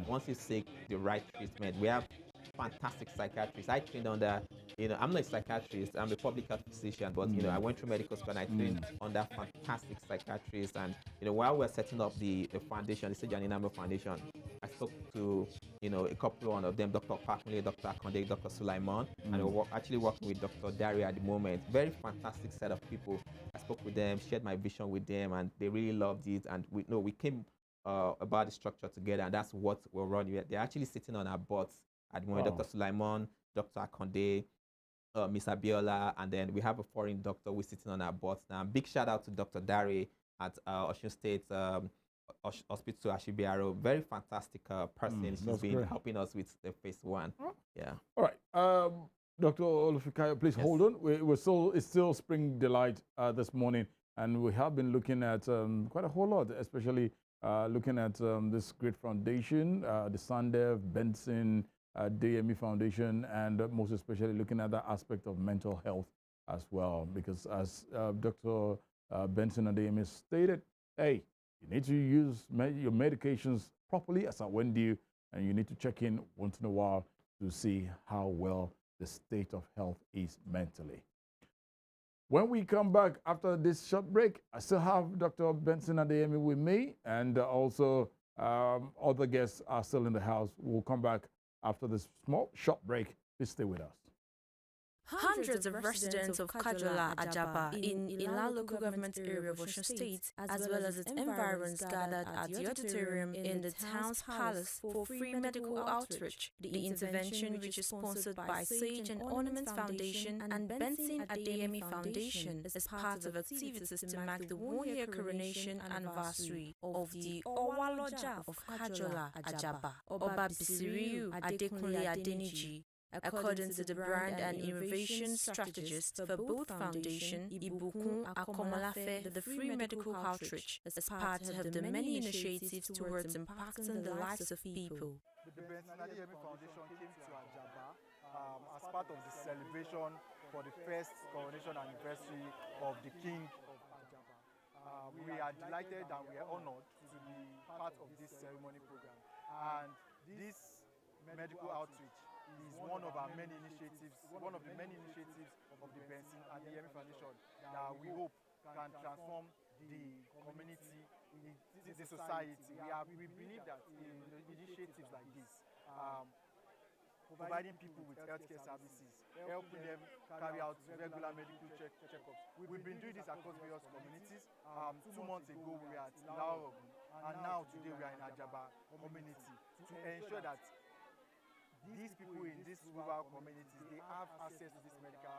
once you seek the right treatment. We have fantastic psychiatrists. I trained under I'm not a psychiatrist, I'm a public health physician, but I went through medical school and I trained under fantastic psychiatrists. And while we're setting up the foundation, the Sage and Enamel Foundation, I spoke to a couple of them, Dr. Pakmule, Dr. Akonde, Dr. Sulaiman, and we're actually working with Dr. Dari at the moment. Very fantastic set of people. I spoke with them, shared my vision with them, and they really loved it. And we came about the structure together, and that's what we're running with. They're actually sitting on our boards at the moment. Dr. Sulaiman, Dr. Akonde, Miss Abiola, and then we have a foreign doctor who's sitting on our boards now. Big shout out to Dr. Dari at Osun State Hospital Ashibiaro. Very fantastic person. She's been helping us with the phase 1. Yeah. All right. Dr. OLUWAFIKAYO, please hold on. It's still Spring Delight this morning, and we have been looking at quite a whole lot, especially looking at this great foundation, the SANDEF, BENSON, ADEYEMI Foundation, and most especially looking at the aspect of mental health as well. Because as Dr. BENSON ADEYEMI stated, hey, you need to use your medications properly as at when due, and you need to check in once in a while to see how well the state of health is mentally. When we come back after this short break, I still have Dr. BENSON ADEYEMI with me, and also other guests are still in the house. We'll come back after this small short break. Please stay with us. Hundreds of residents of Kajola Ajaba in Ila local government area of Osun State, as well as its environs, gathered at the auditorium in the town's palace for free medical outreach. The intervention, which is sponsored by Sage and Ornaments Foundation and BENSON ADEYEMI Foundation, is part of activities to mark the one-year coronation anniversary of the Owaloja of Kajola Ajaba, Oba Adeniji. According to the brand and innovation strategist for both foundation, Ibukun Akomolafe, the free medical outreach is part of the many initiatives towards impacting the lives of people. The BENSON ADEYEMI Foundation came to Ajaba as part of the celebration for the first coronation anniversary of the King of Ajaba. We are delighted and we are honored to be part of this ceremony program. And this medical outreach is one of our many initiatives, one of the many initiatives of the BENSON ADEYEMI Foundation that we hope can transform the community, the society. We believe that in initiatives like this, providing people with healthcare services, helping them carry out regular medical checkups. We've been doing this across various communities. 2 months ago we were at Lauro, and now today we are in Ajaba community to ensure that these people in these rural communities, they have access to these medical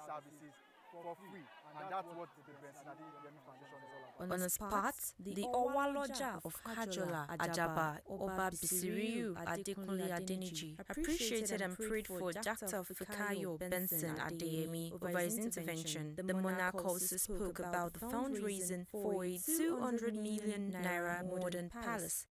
services for free, and that's what the BENSON ADEYEMI Foundation is all about. On a spot, the Owaloja of Kajola Ajaba, Oba Adeniji, appreciated and prayed for Dr. Fikayo BENSON ADEYEMI over his intervention. The monarch also spoke about the fundraising for a 200 million naira modern palace.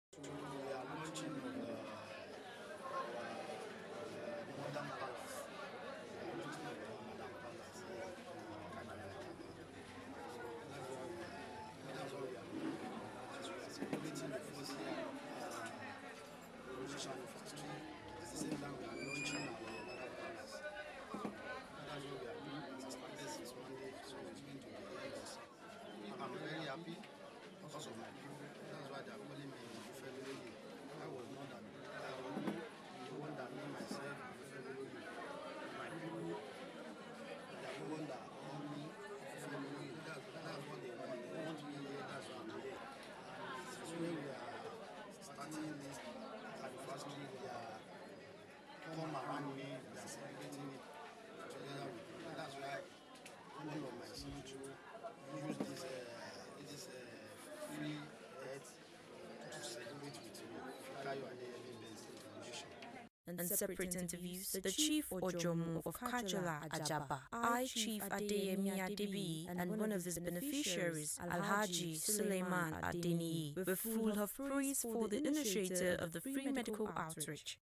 In separate interviews, the Chief Ojomo of Kajola Ajaba, Chief Adeyemi Adebi, and one of his beneficiaries, Alhaji Suleiman Adeniyi, were full of praise for the initiator of the free medical outreach.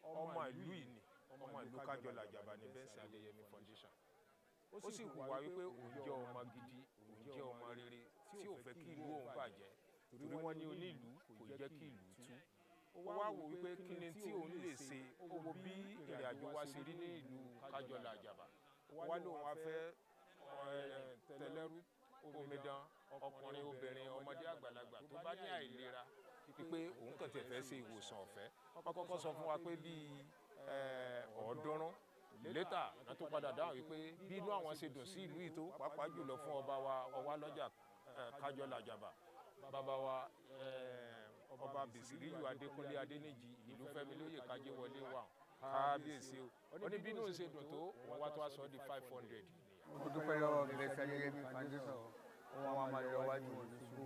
Ọmọ ìlú yìí ni ọmọ ìlú Kajola Ajaba ní BENSON ADEYEMI Foundation. Ó sì hùwà wípé òun jẹ́ ọmọ gidi, òun jẹ́ ọmọ rere tí ò fẹ́ kí ìlú òun bàjẹ́. Torí wọ́n ní onílùú kò jẹ́ kí ìlú tú. ó wá wò wípé kí ni tí òun lè ṣe, ó wo bí ìrìn àjò wa ṣe rí ní ìlú Kajola Ajaba, ó wá lóun wá fẹ́ tẹlẹ́rú omidan ọkùnrin obìnrin ọmọdé àgbàlagbà tó bá ní àìlera pé òun kàn tẹ̀ fẹ́ ṣe ìwòsàn ọ̀fẹ́. Wọ́n kọ́kọ́ sọ fún wa pé bíi 300 létà náà tó padà dáhùn wípé bí inú àwọn ṣe dùn sí ìlú ìtó pàápàá jùlọ fún ọba wa Ọwálọ́jà Kajola Ajaba, bàbá wa ọba Bìsíríyù Adékúnlé Adéníjì ìlú Fẹ́mi lóyè Kájéwọlé wà kábíyèsí o. Ó ní bí inú ṣe dùn tó òun wá tó wá sọ di 500. Mo dúpẹ́ lọ́wọ́ Ìrẹsì Adéyẹmí Foundation, wọn máa lọ wájú ìṣubú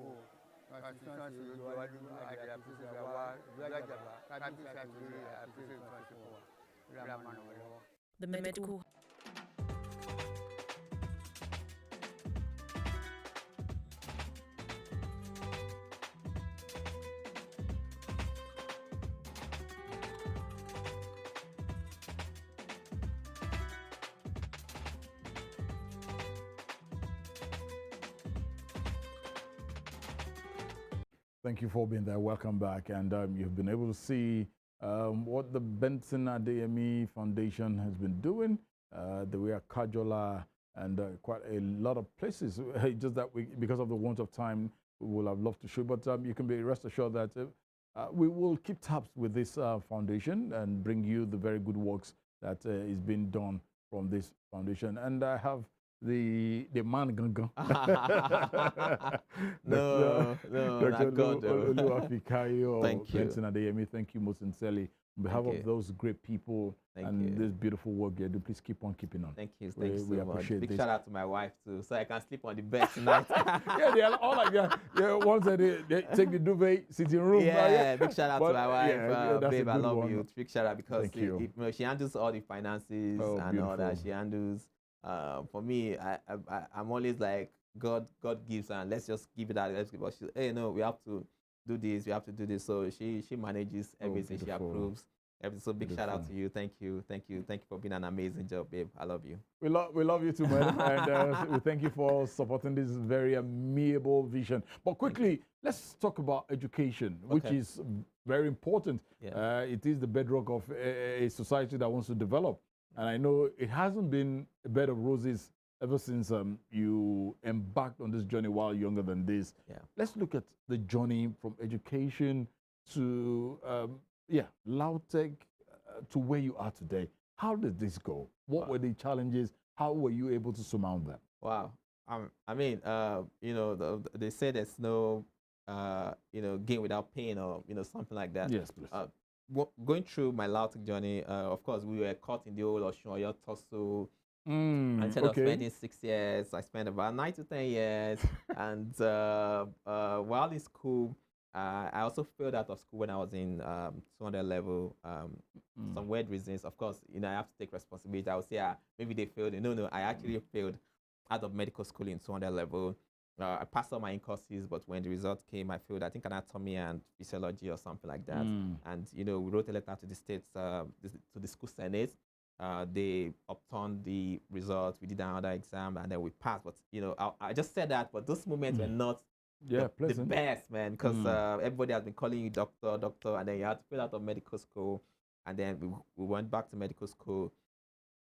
assistance lójú wájú àti àfihàn wa ìlú Àjàbá kábíyèsí àti àfihàn ìfọ̀nsẹ̀ wa lórí àmàlà wọn lọ́wọ́. The medical. Thank you for being there. Welcome back. And you've been able to see what the BENSON ADEYEMI Foundation has been doing. We are Kajola and quite a lot of places. Just that because of the want of time, we will have loved to show. But you can be rest assured that we will keep tabs with this foundation and bring you the very good works that is being done from this foundation. And I have the man gangan. No, not God. OLUWAFIKAYO. Thank you. BENSON ADEYEMI, thank you most sincerely. On behalf of those great people and this beautiful work you do, please keep on keeping on. Thank you. Thank you We so much. appreciate Big this. shout out to my wife too, so I can sleep on the bed tonight. Yeah, they are all like that. Yeah, once they take the duvet sitting room. Yeah, big shout out to my wife, that's a babe. I good love one. you. Big shout out because Thank you. she handles all the finances and all that. She handles. For me, I'm always like God gives and let's just give it out. Let's give. But she, hey, no, we have to do this. We have to do this. So she manages everything. She approves. So big shout out to you. Thank you for being an amazing job, babe. I love you. We love you too, man. And we thank you for supporting this very amiable vision. But quickly, let's talk about education, which is very important. Yeah. It is the bedrock of a society that wants to develop. And I know it hasn't been a bed of roses ever since you embarked on this journey while younger than this. Yeah. Let's look at the journey from education to LAUTECH to where you are today. How did this go? What were the challenges? How were you able to surmount them? Wow. I mean, they say there's no, gain without pain, or something like that. Yes, please. Going through my LAUTECH journey, of course, we were caught in the old Oshun tussle. Instead of spending 6 years, I spent about 9 to 10 years. And while in school, I also failed out of school when I was in 200 level. Some weird reasons. Of course, I have to take responsibility. I would say maybe they failed. No, I actually failed out of medical school in 200 level. I passed all my courses, but when the result came, I failed, I think, anatomy and physiology or something like that. And, we wrote a letter to the states, to the school senate. They upturned the results. We did another exam, and then we passed. But, I just said that, but those moments were not the best, man, because everybody has been calling you doctor, and then you had to fill out of medical school. And then we went back to medical school.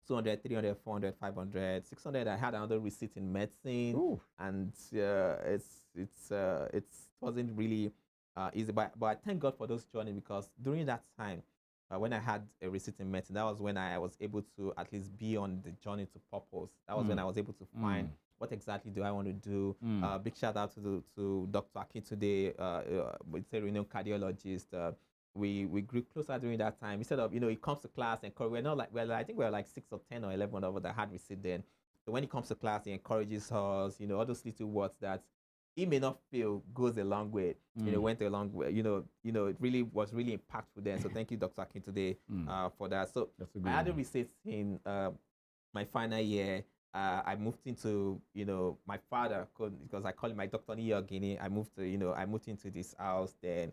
200, 300, 400, 500, 600. I had another receipt in medicine. Ooh. And it wasn't really easy. But I thank God for those journeys, because during that time, when I had a receipt in medicine, that was when I was able to at least be on the journey to purpose. That was when I was able to find what exactly do I want to do. Big shout out to Dr. Akintunde, it's a renowned cardiologist. We grew closer during that time. Instead of, he comes to class and we're not like, well, I think we're like 6 or 10 or 11 of us that had receipt then. So when he comes to class, he encourages us, all those little words that he may not feel goes a long way, went a long way, it really was really impactful then. So thank you, Dr. Akintunde, for that. So I had a receipt in my final year. I moved into, my father, because I call him my Dr. Niyogini. I moved into this house then.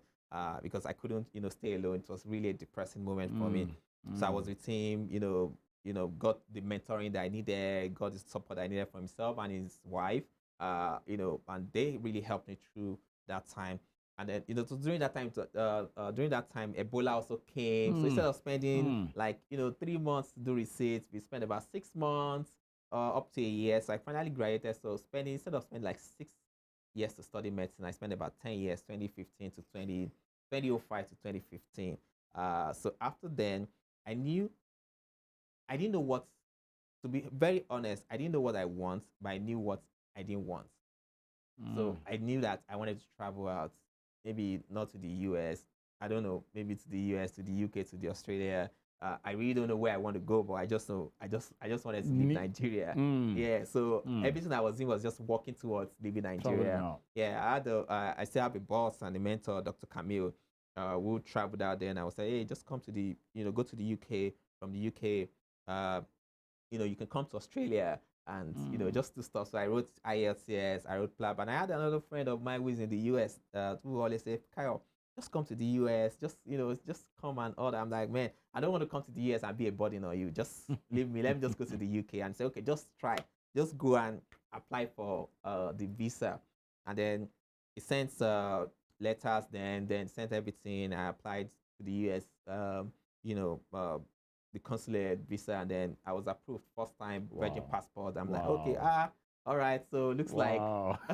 Because I couldn't, stay alone. It was really a depressing moment for me. So I was with him, got the mentoring that I needed, got the support I needed from himself and his wife, and they really helped me through that time. And then, so during that time, Ebola also came. So instead of spending 3 months to do receipts, we spent about 6 months, up to a year. So I finally graduated. So instead of spending like 6 years to study medicine, I spent about 10 years, 2015 to 2005 to 2015. So after then, I didn't know what, to be very honest, I didn't know what I want, but I knew what I didn't want. So I knew that I wanted to travel out, maybe not to the US. I don't know, maybe to the US, to the UK, to the Australia. I really don't know where I want to go, but I just know I just wanted to leave Nigeria. Yeah, so everything I was doing was just walking towards leaving Nigeria. Yeah, I still have a boss and a mentor, Dr. Camille, who traveled out there, and I was like, hey, just come to go to the UK. From the UK, you can come to Australia and just do stuff. So I wrote IELTS, I wrote PLAB, and I had another friend of mine who is in the US who always say, Kyle, just come to the US, just come and order. I'm like, man, I don't want to come to the US and be a burden on you. Just leave me. Let me just go to the UK and say, okay, just try, just go and apply for the visa. And then he sent letters, then sent everything. I applied to the US, the consulate visa, and then I was approved first time. Virgin passport. I'm like, okay, all right, so looks like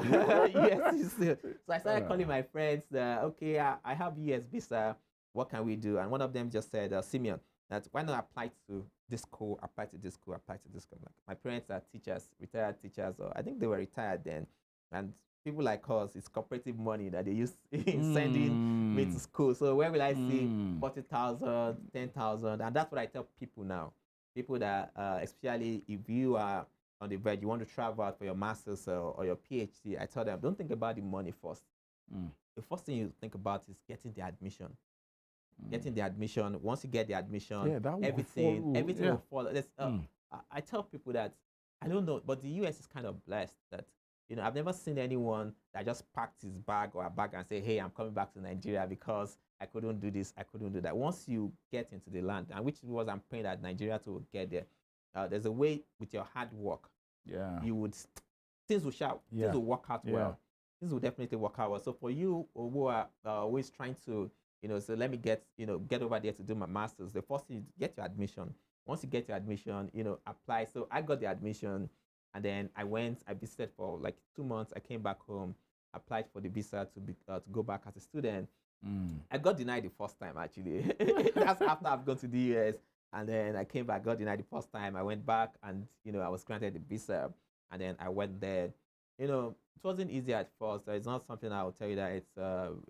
yes. So I started calling my friends. Okay, I have US visa. What can we do? And one of them just said, Simeon, that why not apply to this school, apply to this school, apply to this school. Like, my parents are teachers, retired teachers, or I think they were retired then, and people like us, it's cooperative money that they use in sending me to school. So where will I see 40,000, 10,000? And that's what I tell people now. People that, especially if you are on the verge, you want to travel out for your master's or your PhD, I tell them, don't think about the money first. The first thing you think about is getting the admission. Getting the admission. Once you get the admission, everything will follow. I tell people that, I don't know, but the US is kind of blessed that, I've never seen anyone that just packed his bag or a bag and say, hey, I'm coming back to Nigeria because I couldn't do this, I couldn't do that. Once you get into the land, and which was I'm praying that Nigeria too will get there, there's a way with your hard work. Things will shout, things will work out well. Things will definitely work out well. So for you who are always trying to, so let me get over there to do my master's, the first thing is get your admission. Once you get your admission, apply. So I got the admission. And then I visited for like 2 months. I came back home, applied for the visa to go back as a student. I got denied the first time, actually. That's after I've gone to the US. And then I came back, got denied the first time. I went back and, I was granted the visa. And then I went there. It wasn't easy at first. It's not something I will tell you that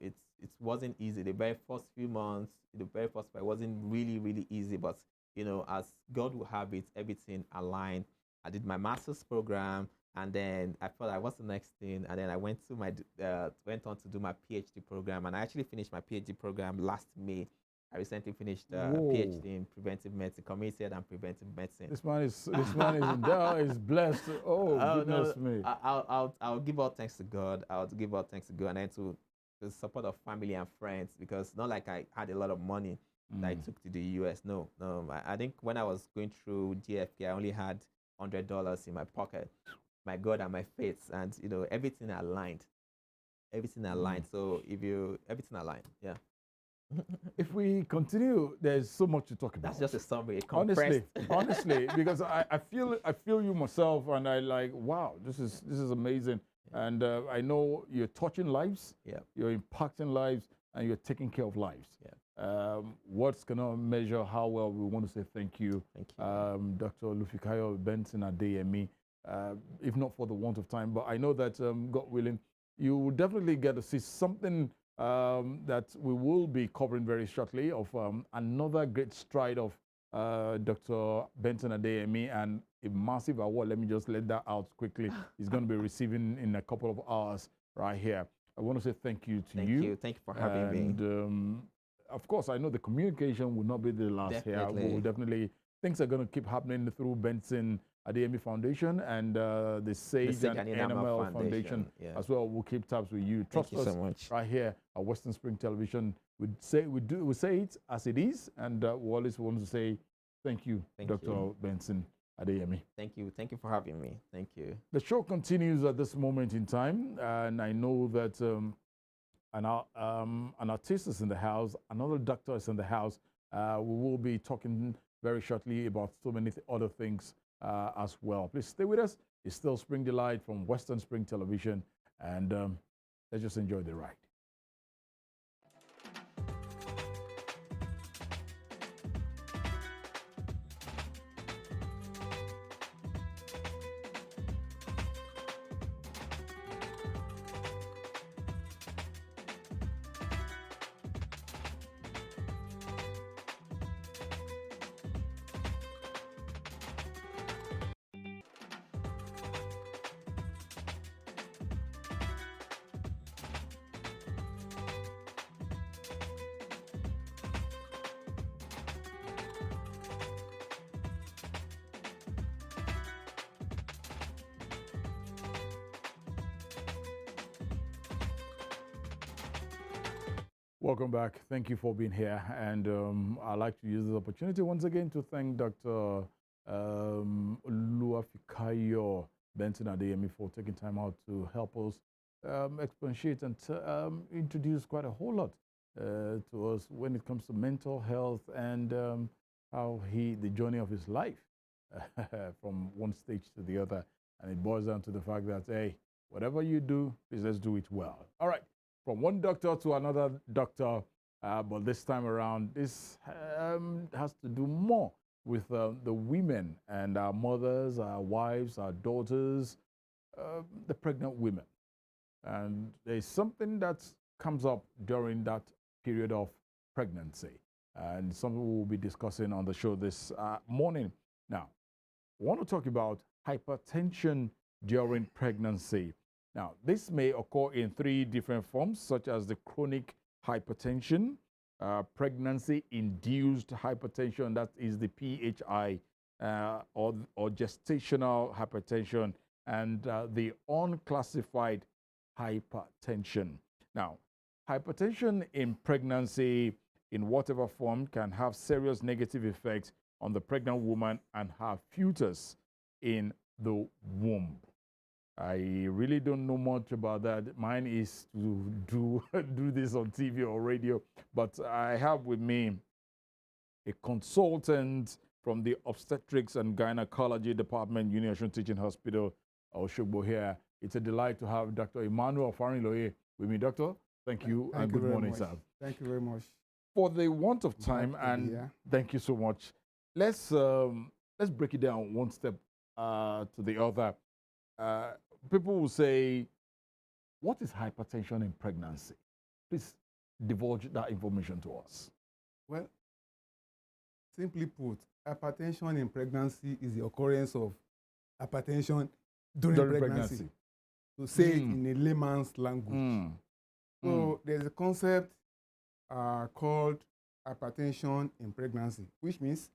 it wasn't easy. The very first few months, it wasn't really, really easy. But, as God will have it, everything aligned. I did my master's program, and then I felt like, what's the next thing? And then I went on to do my PhD program, and I actually finished my PhD program last May. I recently finished a PhD in preventive medicine, community and preventive medicine. This man is blessed. Oh, goodness me! I'll give all thanks to God. I'll give all thanks to God, and then to the support of family and friends, because not like I had a lot of money that I took to the US. No. I think when I was going through GFK, I only had $100 in my pocket, my God and my faith, and everything aligned. So everything aligned, yeah. If we continue, there's so much to talk about. That's just a summary. Honestly, because I feel you myself, and I like, wow, this is amazing. And I know you're touching lives, you're impacting lives, and you're taking care of lives. What's gonna measure how well we want to say thank you, Dr. OLUWAFIKAYO Benson Adeyemi, if not for the want of time, but I know that God willing, you will definitely get to see something that we will be covering very shortly of another great stride of Dr. Benson Adeyemi, and a massive award. Let me just let that out quickly. He's going to be receiving in a couple of hours right here. I want to say thank you to you. Thank you for having me. Of course, I know the communication will not be the last here. We will definitely, things are going to keep happening through Benson Adeyemi Foundation and the Sage and Enamel Foundation as well. We'll keep tabs with you. Trust us so much. Right here at Western Spring Television. We say it as it is, and we always want to say thank you, Dr. Benson Adeyemi. Thank you for having me. Thank you. The show continues at this moment in time, and I know that an artist is in the house, another doctor is in the house. We will be talking very shortly about so many other things as well. Please stay with us. It's still Spring Delight from Western Spring Television, and let's just enjoy the ride. Welcome back. Thank you for being here. And I'd like to use this opportunity once again to thank Dr. OLUWAFIKAYO Benson ADEYEMI for taking time out to help us expatiate and introduce quite a whole lot to us when it comes to mental health and how the journey of his life from one stage to the other. And it boils down to the fact that, hey, whatever you do, please let's do it well. All right. From one doctor to another doctor, but this time around, this has to do more with the women and our mothers, our wives, our daughters, the pregnant women. And there's something that comes up during that period of pregnancy, and something we'll be discussing on the show this morning. Now, I want to talk about hypertension during pregnancy. Now, this may occur in 3 different forms, such as the chronic hypertension, pregnancy-induced hypertension, that is the PHI, or gestational hypertension, and the unclassified hypertension. Now, hypertension in pregnancy, in whatever form, can have serious negative effects on the pregnant woman and her fetus in the womb. I really don't know much about that. Mine is to do this on TV or radio, but I have with me a consultant from the Obstetrics and Gynecology Department, Union Teaching Hospital, Oshogbo here. It's a delight to have Dr. EMMANUEL FARIULOYE with me. Doctor, thank you and good morning, sir. Thank you very much. For the want of time, and thank you so much, let's break it down one step to the other. People will say, what is hypertension in pregnancy? Please divulge that information to us. Well, simply put, hypertension in pregnancy is the occurrence of hypertension during pregnancy. To say it in a layman's language. So there's a concept called hypertension in pregnancy, which means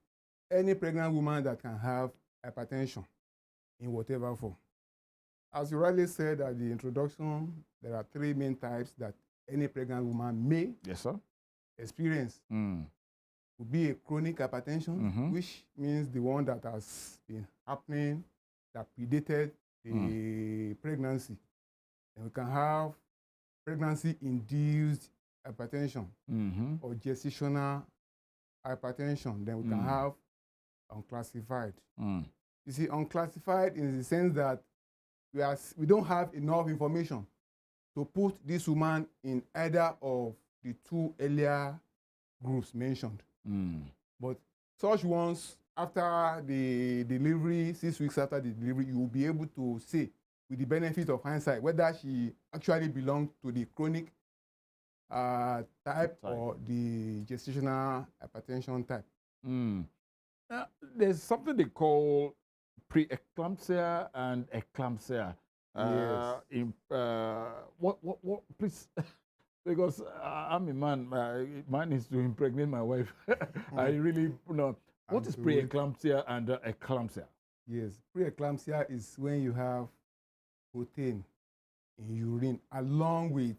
any pregnant woman that can have hypertension in whatever form. As you rightly said at the introduction, there are 3 main types that any pregnant woman may experience. Would be a chronic hypertension, which means the one that has been happening, that predated the pregnancy. And we can have pregnancy-induced hypertension or gestational hypertension. Then we can have unclassified. You see, unclassified in the sense that we don't have enough information to put this woman in either of the 2 earlier groups mentioned. But such ones, after the delivery, 6 weeks after the delivery, you will be able to say, with the benefit of hindsight, whether she actually belonged to the chronic type or the gestational hypertension type. There's something they call preeclampsia and eclampsia. What, please, because I'm a man, mine is to impregnate my wife. I really know. What is preeclampsia and eclampsia? Yes, preeclampsia is when you have protein in urine along with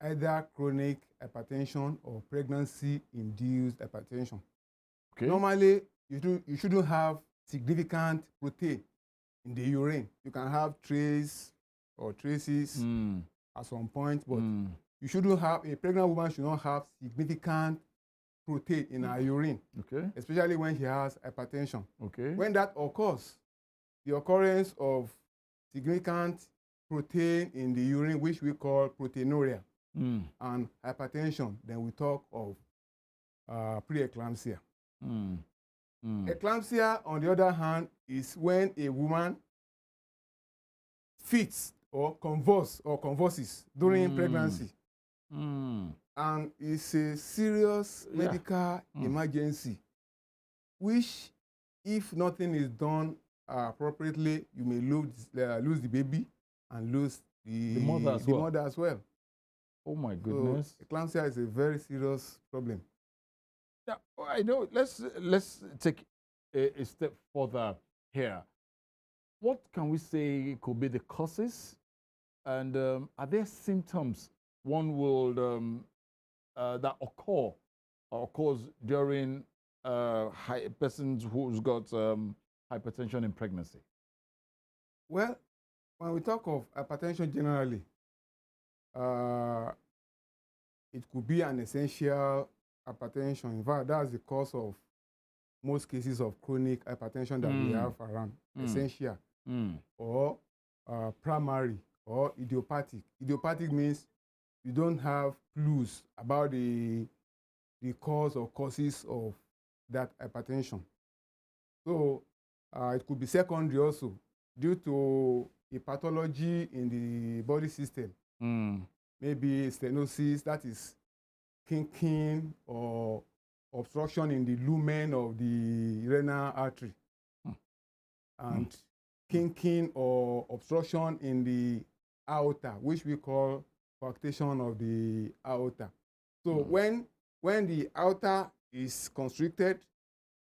either chronic hypertension or pregnancy-induced hypertension. Okay. Normally, you shouldn't have significant protein in the urine. You can have traces at some point, but a pregnant woman should not have significant protein in her urine, Okay. especially when she has hypertension. Okay. When that occurs, the occurrence of significant protein in the urine, which we call proteinuria, and hypertension, then we talk of preeclampsia. Eclampsia, on the other hand, is when a woman fits or convulses during pregnancy. And it's a serious medical emergency, which, if nothing is done appropriately, you may lose the baby and lose the mother as well. Oh my goodness. So, eclampsia is a very serious problem. Yeah, I know. Let's take a step further here. What can we say could be the causes, and are there symptoms one will that occurs during persons who's got hypertension in pregnancy? Well, when we talk of hypertension generally, it could be an essential hypertension. In fact, that's the cause of most cases of chronic hypertension that we have around. Essential or primary or idiopathic. Idiopathic means you don't have clues about the cause or causes of that hypertension. So it could be secondary also due to a pathology in the body system. Maybe stenosis, that is kinking or obstruction in the lumen of the renal artery. And kinking or obstruction in the aorta, which we call coarctation of the aorta. So when the aorta is constricted,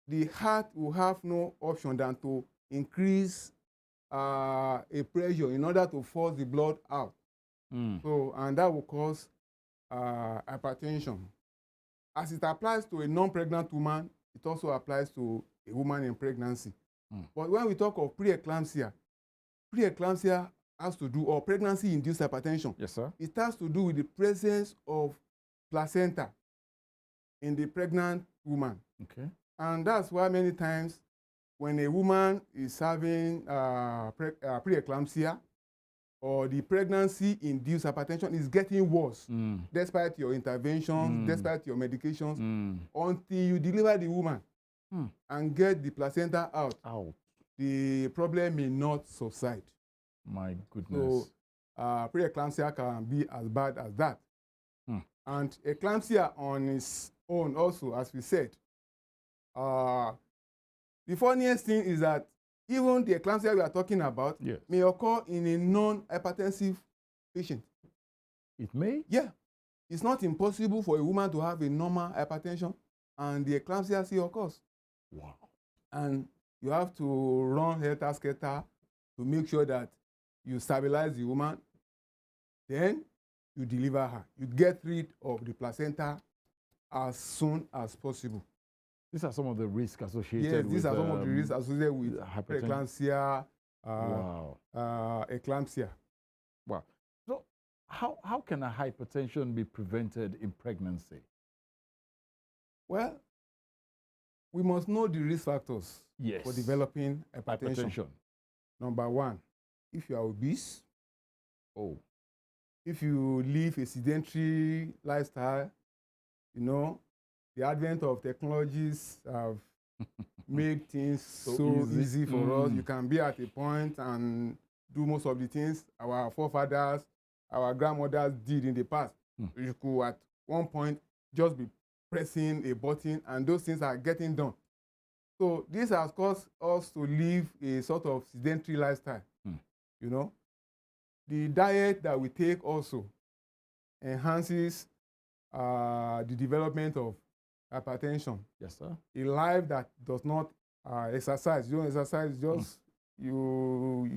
the heart will have no option than to increase a pressure in order to force the blood out. So, and that will cause hypertension. As it applies to a non-pregnant woman, it also applies to a woman in pregnancy. But when we talk of preeclampsia has to do, or pregnancy-induced hypertension. Yes, sir. It has to do with the presence of placenta in the pregnant woman. Okay. And that's why many times when a woman is having preeclampsia, or the pregnancy-induced hypertension is getting worse, despite your interventions, despite your medications, until you deliver the woman and get the placenta out, the problem may not subside. My goodness. So preeclampsia can be as bad as that. And eclampsia on its own also, as we said, the funniest thing is that even the eclampsia we are talking about may occur in a non-hypertensive patient. It may? Yeah. It's not impossible for a woman to have a normal hypertension and the eclampsia still occurs. Wow. And you have to run helter-skelter to make sure that you stabilize the woman. Then you deliver her. You get rid of the placenta as soon as possible. These are some of the risks associated with... Yes, these are some of the risks associated with preeclampsia, eclampsia. Wow. So how can a hypertension be prevented in pregnancy? Well, we must know the risk factors for developing hypertension. Number one, if you are obese, if you live a sedentary lifestyle, you know, the advent of technologies have made things so easy for us. You can be at a point and do most of the things our forefathers, our grandmothers did in the past. You could at one point just be pressing a button and those things are getting done. So this has caused us to live a sort of sedentary lifestyle. You know, the diet that we take also enhances the development of hypertension. Yes, sir. A life that does not exercise, you don't exercise, just you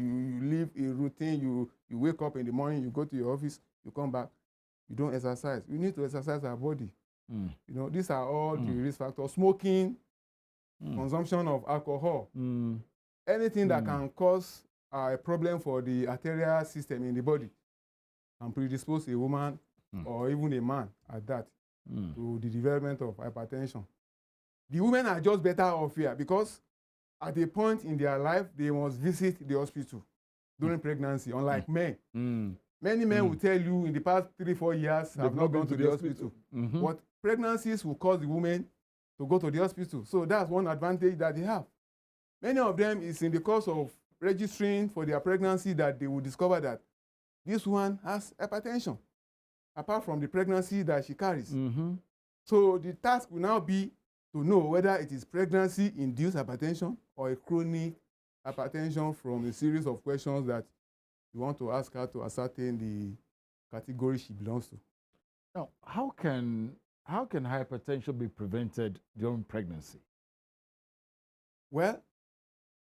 live a routine, you wake up in the morning, you go to your office, you come back, you don't exercise. We need to exercise our body. You know, these are all the risk factors. Smoking, consumption of alcohol, anything that can cause a problem for the arterial system in the body can predispose a woman or even a man at that, to the development of hypertension. The women are just better off here because at a point in their life, they must visit the hospital during pregnancy, unlike men. Many men will tell you in the past 3-4 years have not gone to the hospital. But pregnancies will cause the women to go to the hospital. So that's one advantage that they have. Many of them is in the course of registering for their pregnancy that they will discover that this one has hypertension, apart from the pregnancy that she carries. So the task will now be to know whether it is pregnancy-induced hypertension or a chronic hypertension from a series of questions that you want to ask her to ascertain the category she belongs to. Now, how can hypertension be prevented during pregnancy? Well,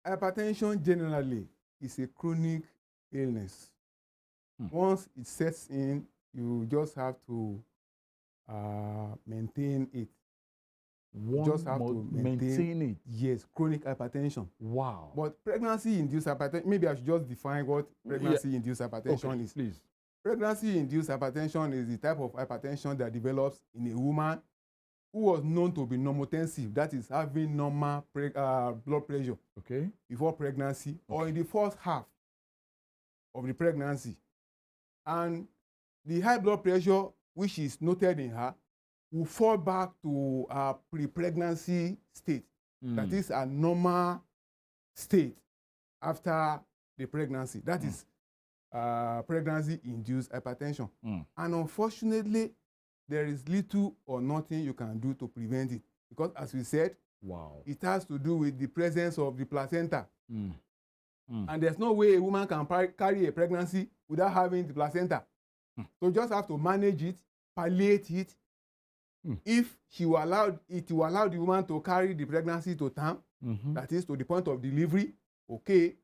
hypertension generally is a chronic illness. Once it sets in, you just have to maintain it. One just have to maintain it. Yes, chronic hypertension. Wow. But pregnancy-induced hypertension, maybe I should just define what pregnancy-induced hypertension is. Please. Pregnancy-induced hypertension is the type of hypertension that develops in a woman who was known to be normotensive, that is having normal blood pressure before pregnancy or in the first half of the pregnancy. And the high blood pressure, which is noted in her, will fall back to a pre-pregnancy state. That is a normal state after the pregnancy. That is pregnancy-induced hypertension. And unfortunately, there is little or nothing you can do to prevent it. Because as we said, it has to do with the presence of the placenta. And there's no way a woman can carry a pregnancy without having the placenta. So you just have to manage it, palliate it. If she will allow it, will allow the woman to carry the pregnancy to term, that is to the point of delivery, okay.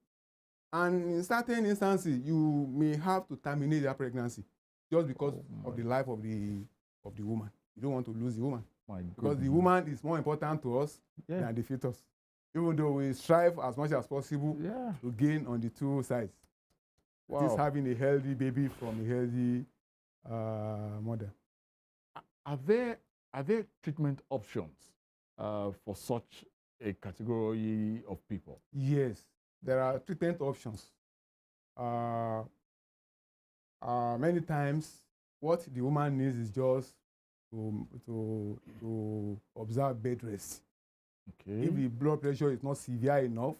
And in certain instances, you may have to terminate that pregnancy just because of the life of the woman. You don't want to lose the woman. Because the woman is more important to us than the fetus. Even though we strive as much as possible to gain on the two sides. It is having a healthy baby from a healthy mother. Are there treatment options for such a category of people? Yes, there are treatment options. Many times, what the woman needs is just to observe bed rest. If the blood pressure is not severe enough,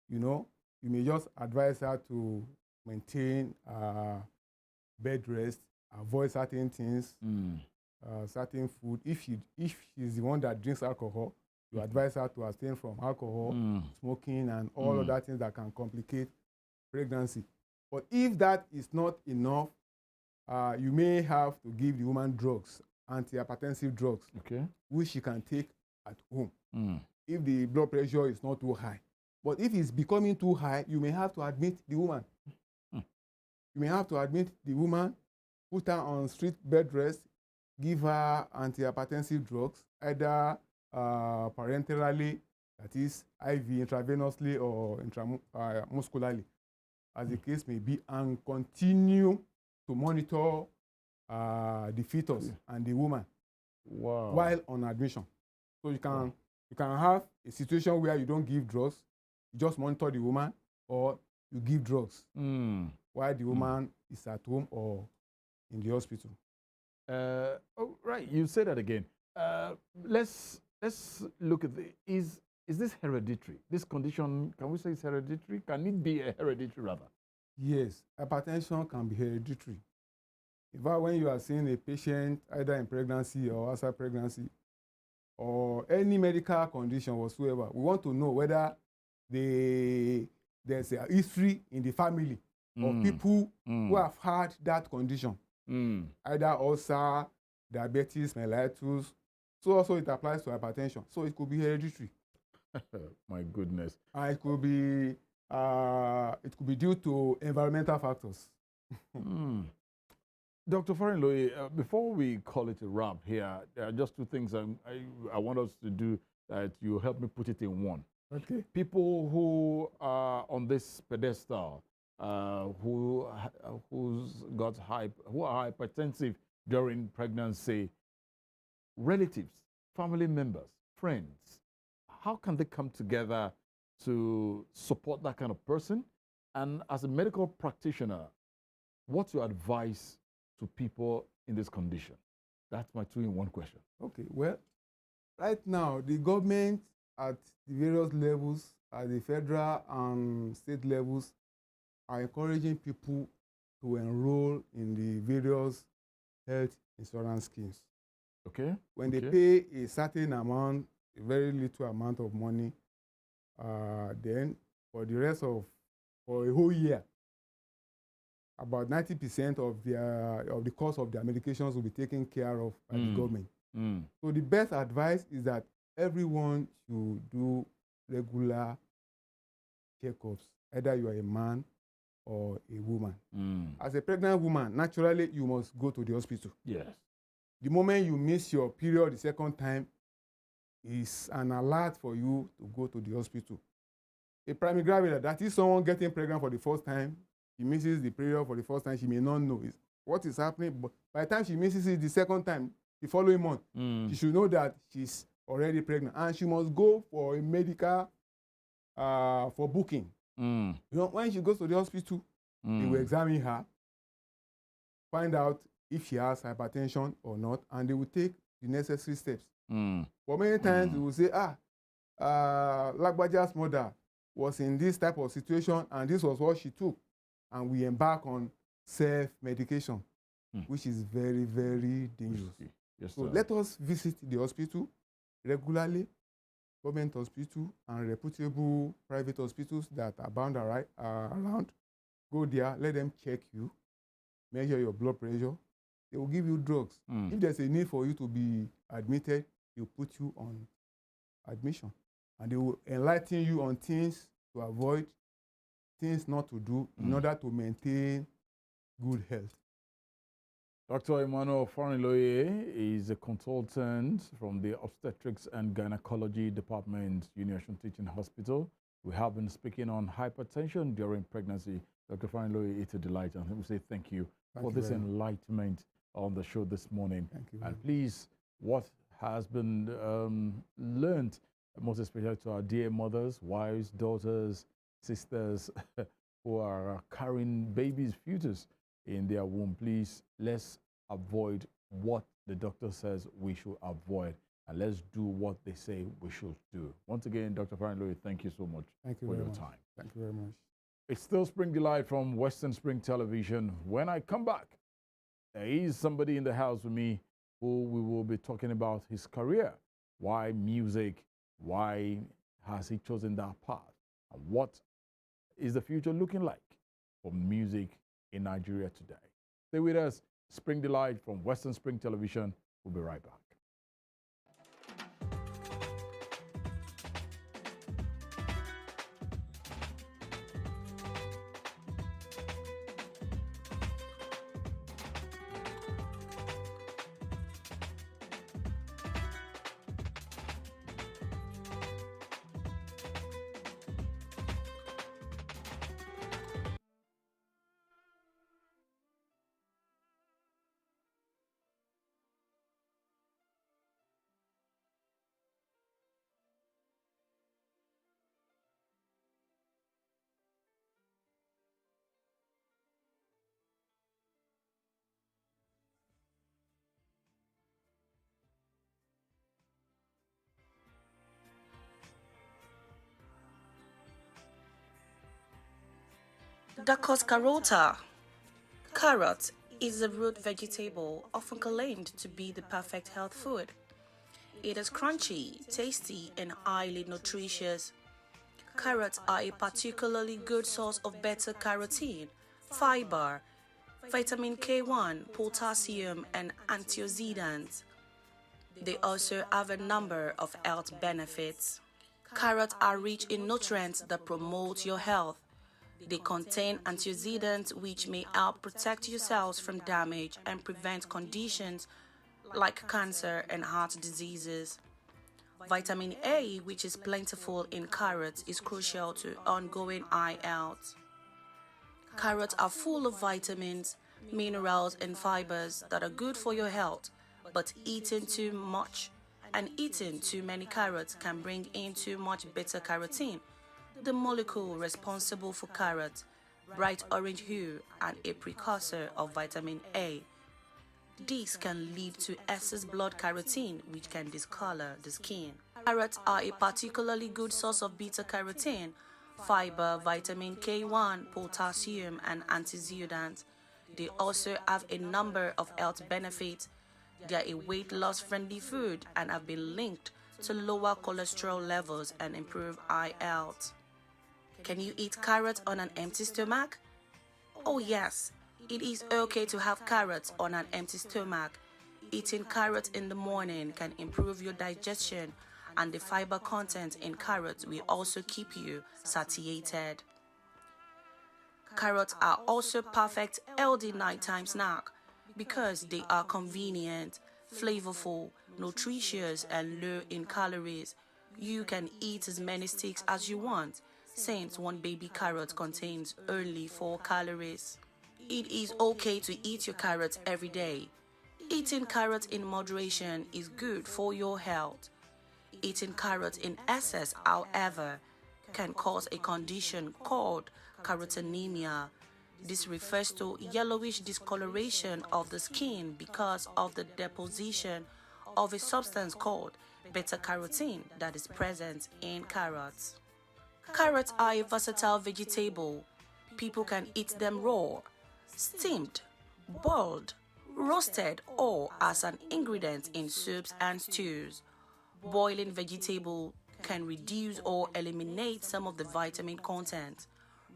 you may just advise her to maintain bed rest, avoid certain things, certain food. If she's the one that drinks alcohol, you advise her to abstain from alcohol, smoking, and all other things that can complicate pregnancy. But if that is not enough, you may have to give the woman drugs, antihypertensive drugs, which she can take at home if the blood pressure is not too high. But if it's becoming too high, you may have to admit the woman. You may have to admit the woman, put her on strict bed rest, give her antihypertensive drugs, either parenterally, that is IV intravenously or intramuscularly, as the case may be, and continue to monitor the fetus and the woman while on admission. So you can have a situation where you don't give drugs, you just monitor the woman, or you give drugs while the woman is at home or in the hospital. Right, you say that again. Let's look at is this hereditary? This condition, can we say it's hereditary? Can it be a hereditary rather? Yes, hypertension can be hereditary. In fact, when you are seeing a patient either in pregnancy or outside pregnancy or any medical condition whatsoever, we want to know whether there's a history in the family of people who have had that condition, either ulcer, diabetes, mellitus. So also it applies to hypertension. So it could be hereditary. My goodness. It could be due to environmental factors. Dr. FARIULOYE, before we call it a wrap here, there are just two things I want us to do that you help me put it in one. Okay. People who are on this pedestal who who are hypertensive during pregnancy, relatives, family members, friends, how can they come together to support that kind of person? And as a medical practitioner, what's your advice to people in this condition? That's my two-in-one question. Okay, well, right now, the government at the various levels, at the federal and state levels, are encouraging people to enroll in the various health insurance schemes. Okay. When they pay a certain amount, a very little amount of money, then for the rest of, for a whole year, about 90% of the cost of their medications will be taken care of by the government. So the best advice is that everyone should do regular checkups, either you are a man or a woman. As a pregnant woman, naturally you must go to the hospital. Yes. The moment you miss your period the second time, is an alert for you to go to the hospital. A primary gravidator, that is someone getting pregnant for the first time, she misses the period for the first time, she may not know what is happening, but by the time she misses it the second time, the following month, she should know that she's already pregnant, and she must go for a medical, for booking. You know, when she goes to the hospital, they will examine her, find out if she has hypertension or not, and they will take the necessary steps. But many times they will say, Lagbaja's mother was in this type of situation, and this was what she took, and we embark on self-medication, which is very, very dangerous. Yes, so let us visit the hospital regularly, government hospital and reputable private hospitals that are bound around. Go there, let them check you, measure your blood pressure. They will give you drugs. If there's a need for you to be admitted, they'll put you on admission. And they will enlighten you on things to avoid, things not to do in order to maintain good health. Dr. Emmanuel FARIULOYE is a consultant from the Obstetrics and Gynecology Department, Union Teaching Hospital. We have been speaking on hypertension during pregnancy. Dr. FARIULOYE, it's a delight, and we say thank you for this enlightenment on the show this morning. Thank you. And please, what has been learned, most especially to our dear mothers, wives, daughters, sisters who are carrying babies' fetus in their womb, please, let's avoid what the doctor says we should avoid, and let's do what they say we should do. Once again, Dr. FARIULOYE, thank you so much for your time. Thank you very much. It's still Spring Delight from Western Spring Television. When I come back, there is somebody in the house with me who we will be talking about his career. Why music? Why has he chosen that path? And what is the future looking like for music in Nigeria today? Stay with us. Spring Delight from Western Spring Television. We'll be right back. Dacos carota. Carrot is a root vegetable often claimed to be the perfect health food. It is crunchy, tasty, and highly nutritious. Carrots are a particularly good source of beta-carotene, fiber, vitamin K1, potassium, and antioxidants. They also have a number of health benefits. Carrots are rich in nutrients that promote your health. They contain antioxidants which may help protect your cells from damage and prevent conditions like cancer and heart diseases. Vitamin A, which is plentiful in carrots, is crucial to ongoing eye health. Carrots are full of vitamins, minerals, and fibers that are good for your health, but eating too much and eating too many carrots can bring in too much beta-carotene, the molecule responsible for carrot, bright orange hue, and a precursor of vitamin A. This can lead to excess blood carotene, which can discolor the skin. Carrots are a particularly good source of beta-carotene, fiber, vitamin K1, potassium, and antioxidants. They also have a number of health benefits. They are a weight loss friendly food and have been linked to lower cholesterol levels and improve eye health. Can you eat carrots on an empty stomach? Oh yes, it is okay to have carrots on an empty stomach. Eating carrots in the morning can improve your digestion, and the fiber content in carrots will also keep you satiated. Carrots are also perfect healthy nighttime snack because they are convenient, flavorful, nutritious, and low in calories. You can eat as many sticks as you want, since one baby carrot contains only 4 calories. It is okay to eat your carrots every day. Eating carrots in moderation is good for your health. Eating carrots in excess, however, can cause a condition called carotenemia. This refers to yellowish discoloration of the skin because of the deposition of a substance called beta-carotene that is present in carrots. Carrots are a versatile vegetable. People can eat them raw, steamed, boiled, roasted, or as an ingredient in soups and stews. Boiling vegetable can reduce or eliminate some of the vitamin content.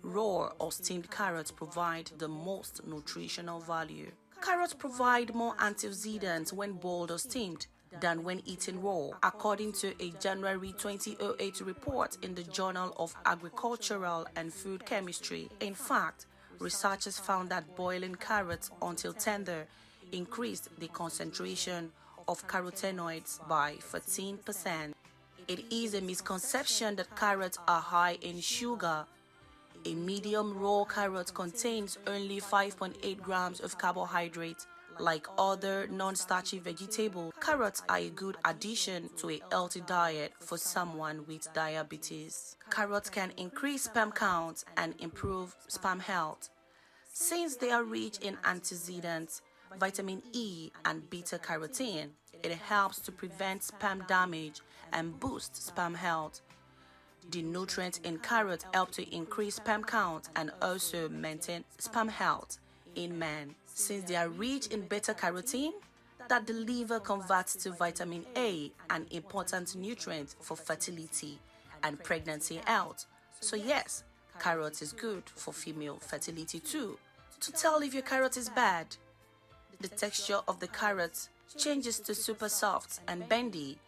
Raw or steamed carrots provide the most nutritional value. Carrots provide more antioxidants when boiled or steamed than when eaten raw, according to a January 2008 report in the Journal of Agricultural and Food Chemistry. In fact, researchers found that boiling carrots until tender increased the concentration of carotenoids by 14%. It is a misconception that carrots are high in sugar. A medium raw carrot contains only 5.8 grams of carbohydrate. Like other non-starchy vegetables, carrots are a good addition to a healthy diet for someone with diabetes. Carrots can increase sperm count and improve sperm health. Since they are rich in antioxidants, vitamin E, and beta-carotene, it helps to prevent sperm damage and boost sperm health. The nutrients in carrots help to increase sperm count and also maintain sperm health in men. Since they are rich in beta-carotene, that the liver converts to vitamin A, an important nutrient for fertility and pregnancy health. So yes, carrot is good for female fertility too. To tell if your carrot is bad, the texture of the carrot changes to super soft and bendy.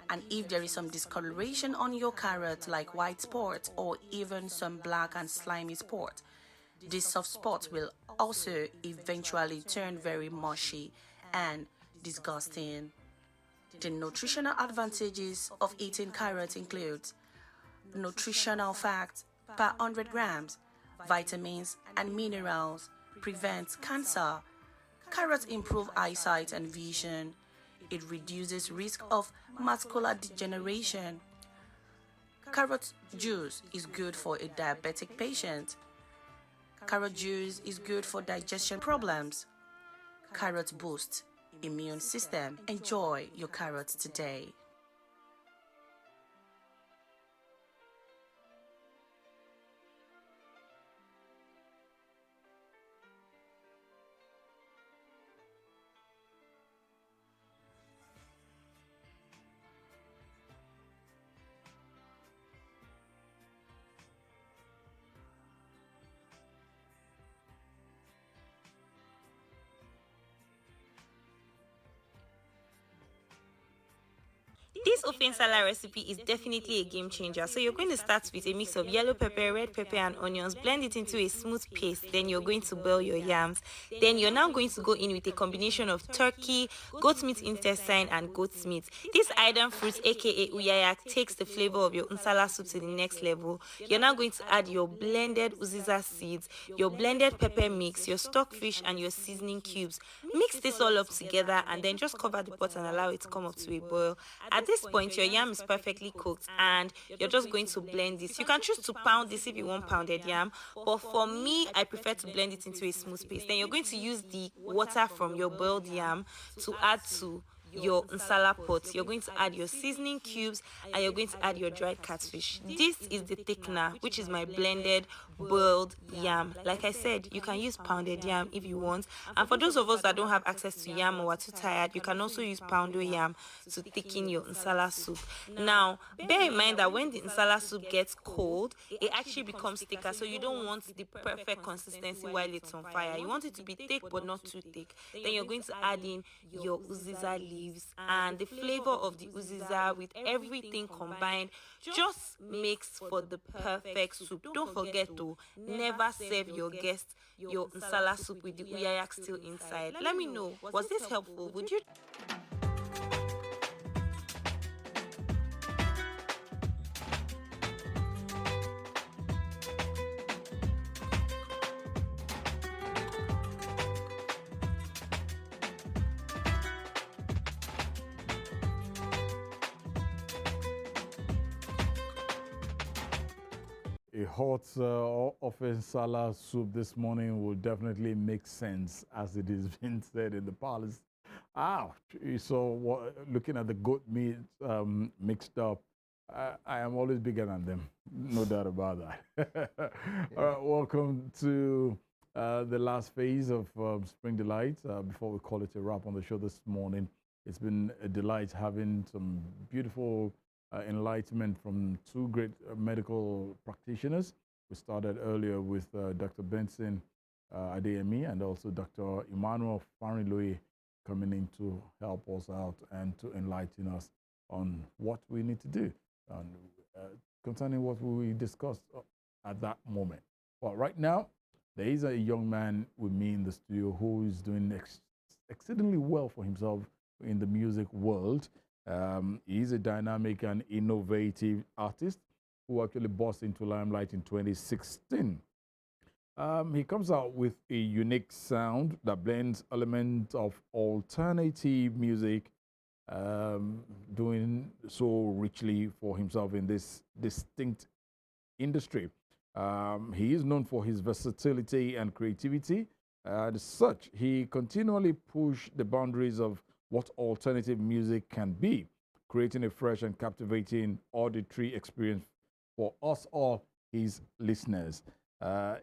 And if there is some discoloration on your carrot like white spot or even some black and slimy spot, this soft spot will also eventually turn very mushy and disgusting. The nutritional advantages of eating carrots include nutritional facts per 100 grams, vitamins and minerals, prevents cancer. Carrots improve eyesight and vision. It reduces risk of macular degeneration. Carrot juice is good for a diabetic patient. Carrot juice is good for digestion problems. Carrot boosts immune system. Enjoy your carrots today. This ofe nsala recipe is definitely a game changer. So you're going to start with a mix of yellow pepper, red pepper, and onions. Blend it into a smooth paste. Then you're going to boil your yams. Then you're now going to go in with a combination of turkey, goat meat intestine, and goat's meat. This iron fruit, aka uyayak, takes the flavor of your nsala soup to the next level. You're now going to add your blended uziza seeds, your blended pepper mix, your stockfish, and your seasoning cubes. Mix this all up together and then just cover the pot and allow it to come up to a boil. At this point, your yam is perfectly cooked and you're just going to blend this. You can choose to pound this if you want pounded yam, but for me, I prefer to blend it into a smooth paste. Then you're going to use the water from your boiled yam to add to your nsala pot. You're going to add your seasoning cubes and you're going to add your dried catfish. This is the thickener, which is my blended boiled yam. Like I said, you can use pounded yam if you want, and for those of us that don't have access to yam or are too tired, you can also use poundo yam to thicken your nsala soup. Now bear in mind that when the nsala soup gets cold, it actually becomes thicker, so you don't want the perfect consistency while it's on fire. You want it to be thick but not too thick. Then you're going to add in your uziza leaves, and the flavor of the uziza with everything combined just makes for the perfect soup. Don't forget to never serve your guests your nsala soup with the uyayak still inside. Let me know, was this helpful? Would you A hot ofe nsala soup this morning will definitely make sense, as it is being said in the palace. So looking at the goat meat mixed up, I am always bigger than them, no doubt about that. All right, welcome to the last phase of Spring Delight. Before we call it a wrap on the show this morning, it's been a delight having some beautiful enlightenment from two great medical practitioners. We started earlier with Dr. BENSON ADEYEMI and also Dr. EMMANUEL FARIULOYE coming in to help us out and to enlighten us on what we need to do and concerning what we discussed at that moment. Well, right now, there is a young man with me in the studio who is doing exceedingly well for himself in the music world. He's a dynamic and innovative artist who actually burst into limelight in 2016. He comes out with a unique sound that blends elements of alternative music, doing so richly for himself in this distinct industry. He is known for his versatility and creativity. As such, he continually pushed the boundaries of what alternative music can be, creating a fresh and captivating auditory experience for us all, his listeners.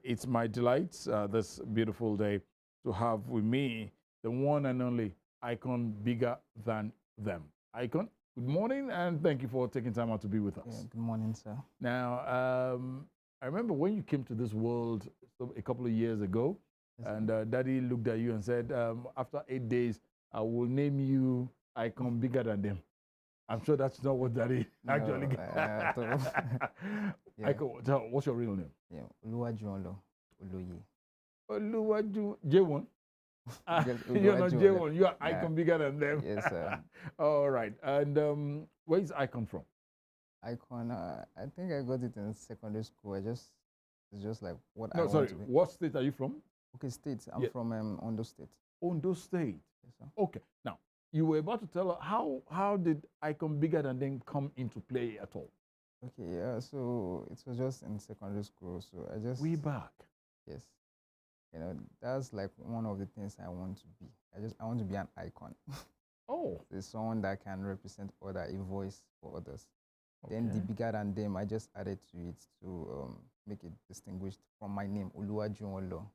It's my delight this beautiful day to have with me the one and only Icon Bigger Than Them. Icon, good morning, and thank you for taking time out to be with us. Yeah, good morning, sir. Now, I remember when you came to this world a couple of years ago, and Daddy looked at you and said, after 8 days, I will name you Icon Bigger Than Them. I'm sure that's not what Daddy actually got. Yeah. Icon, what's your real name? Yeah, Oluwafikayo Oloye. Oluwaju J1. Yes, You're not Oluwaju J1, you are Icon Bigger Than Them. Yes, sir. All right. And where is Icon from? Icon, I think I got it in secondary school. It's just like what I No, want sorry. to be. What state are you from? Okay, state. I'm from Ondo State. Ondo State. Yes, sir. Okay. Now, you were about to tell us how did Icon Bigger Than Them come into play at all? Okay, yeah. So it was just in secondary school. So I just Way back. Yes. You know, that's like one of the things I want to be. I want to be an icon. Oh. There's someone that can represent other, a voice for others. Then the bigger than them, I just added to it to make it distinguished from my name, Oluwafikayo.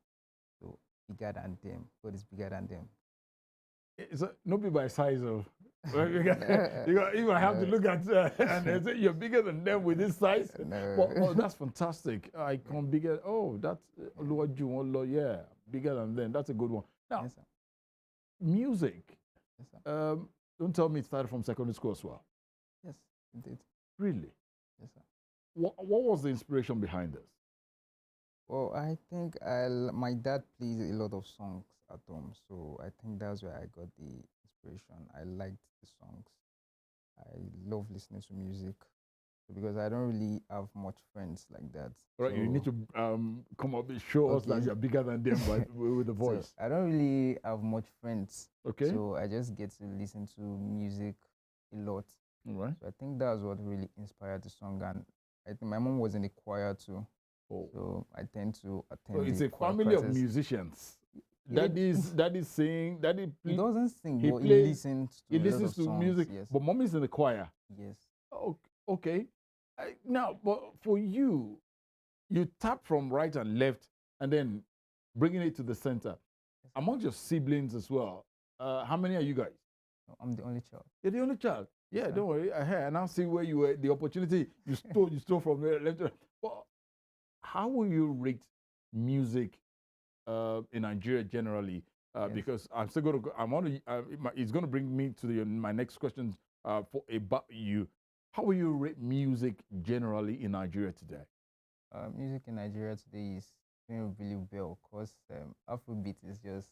So bigger than them. God is bigger than them. It's not be by size of. You have to look at and say you're bigger than them with this size. No. Well, that's fantastic. Icon bigger. Oh, that's Oluwafikayo. Yeah, bigger than them. That's a good one. Now, Yes, sir. music. Yes, sir. Don't tell me it started from secondary school as well. Yes, it did. Really? Yes, sir. What was the inspiration behind this? Well, I think my dad plays a lot of songs at home, so I think that's where I got the inspiration. I liked the songs. I love listening to music because I don't really have much friends like that. Right, so you need to come up and show us that you're bigger than them with the voice. So I don't really have much friends. Okay. So I just get to listen to music a lot. All right. So I think that's what really inspired the song. And I think my mom was in the choir too. Oh. So I tend to attend. So it's the a choir family of practice. musicians. Yeah, That is singing. He doesn't sing, but he plays, listens to he a lot listens of to songs, music. yes. But mom is in the choir. Yes. Okay. Now, but for you, you tap from right and left, and then bringing it to the center. Yes. Among your siblings as well, how many are you guys? No, I'm the only child. You're the only child. Yeah, don't worry. I now see where you were. The opportunity you stole from the left. But how will you rate music in Nigeria generally? Yes. Because I'm still going to. It's going to bring me to my next question for about you. How will you rate music generally in Nigeria today? Music in Nigeria today is doing really well because Afrobeat is just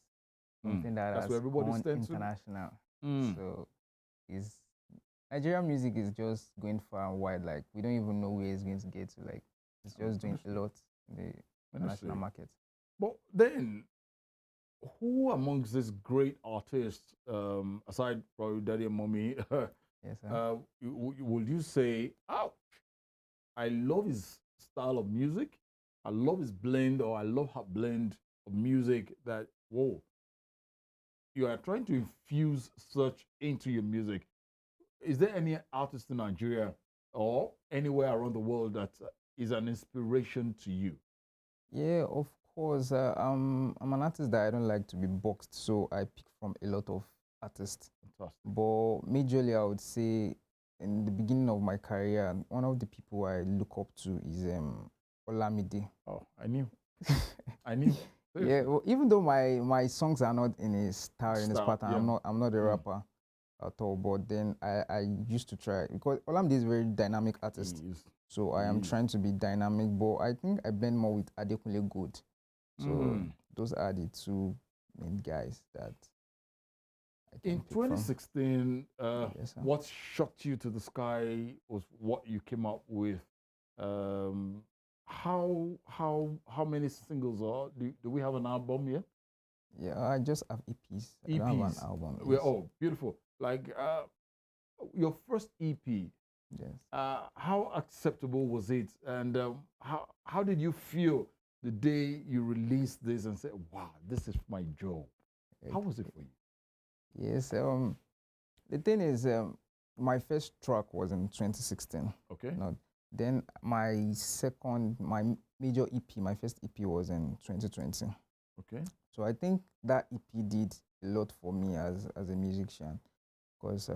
something that has gone international. So Nigerian music is just going far and wide. Like, we don't even know where it's going to get to. Like, it's just doing a lot in the international market. But then, who amongst these great artists, aside from Daddy and Mommy, yes, sir. Would you say, "Oh, I love his style of music. I love his blend, or I love her blend of music that, whoa, you are trying to infuse such into your music." Is there any artist in Nigeria or anywhere around the world that is an inspiration to you? Yeah, of course. I'm an artist that I don't like to be boxed, so I pick from a lot of artists. Fantastic. But majorly, I would say in the beginning of my career, one of the people I look up to is Olamide. Oh, I knew. I knew. Yeah, well, even though my songs are not in his style, in his pattern, yeah. I'm not a rapper at all. But then I used to try, because Olamide is a very dynamic artist. So I am trying to be dynamic, but I think I blend more with Adekunle Gold. So those are the two main guys that I can in pick 2016, yes, what shot you to the sky was what you came up with. How many singles are? Do we have an album yet? Yeah, I just have EPs. EPs. I don't have an album. Yes. Oh, beautiful. Like your first EP. Yes. How acceptable was it, and how did you feel the day you released this and said, "Wow, this is my job"? How was it for you? Yes. The thing is, my first track was in 2016. Okay. Then my major EP, my first EP was in 2020. Okay. So I think that EP did a lot for me as a musician, because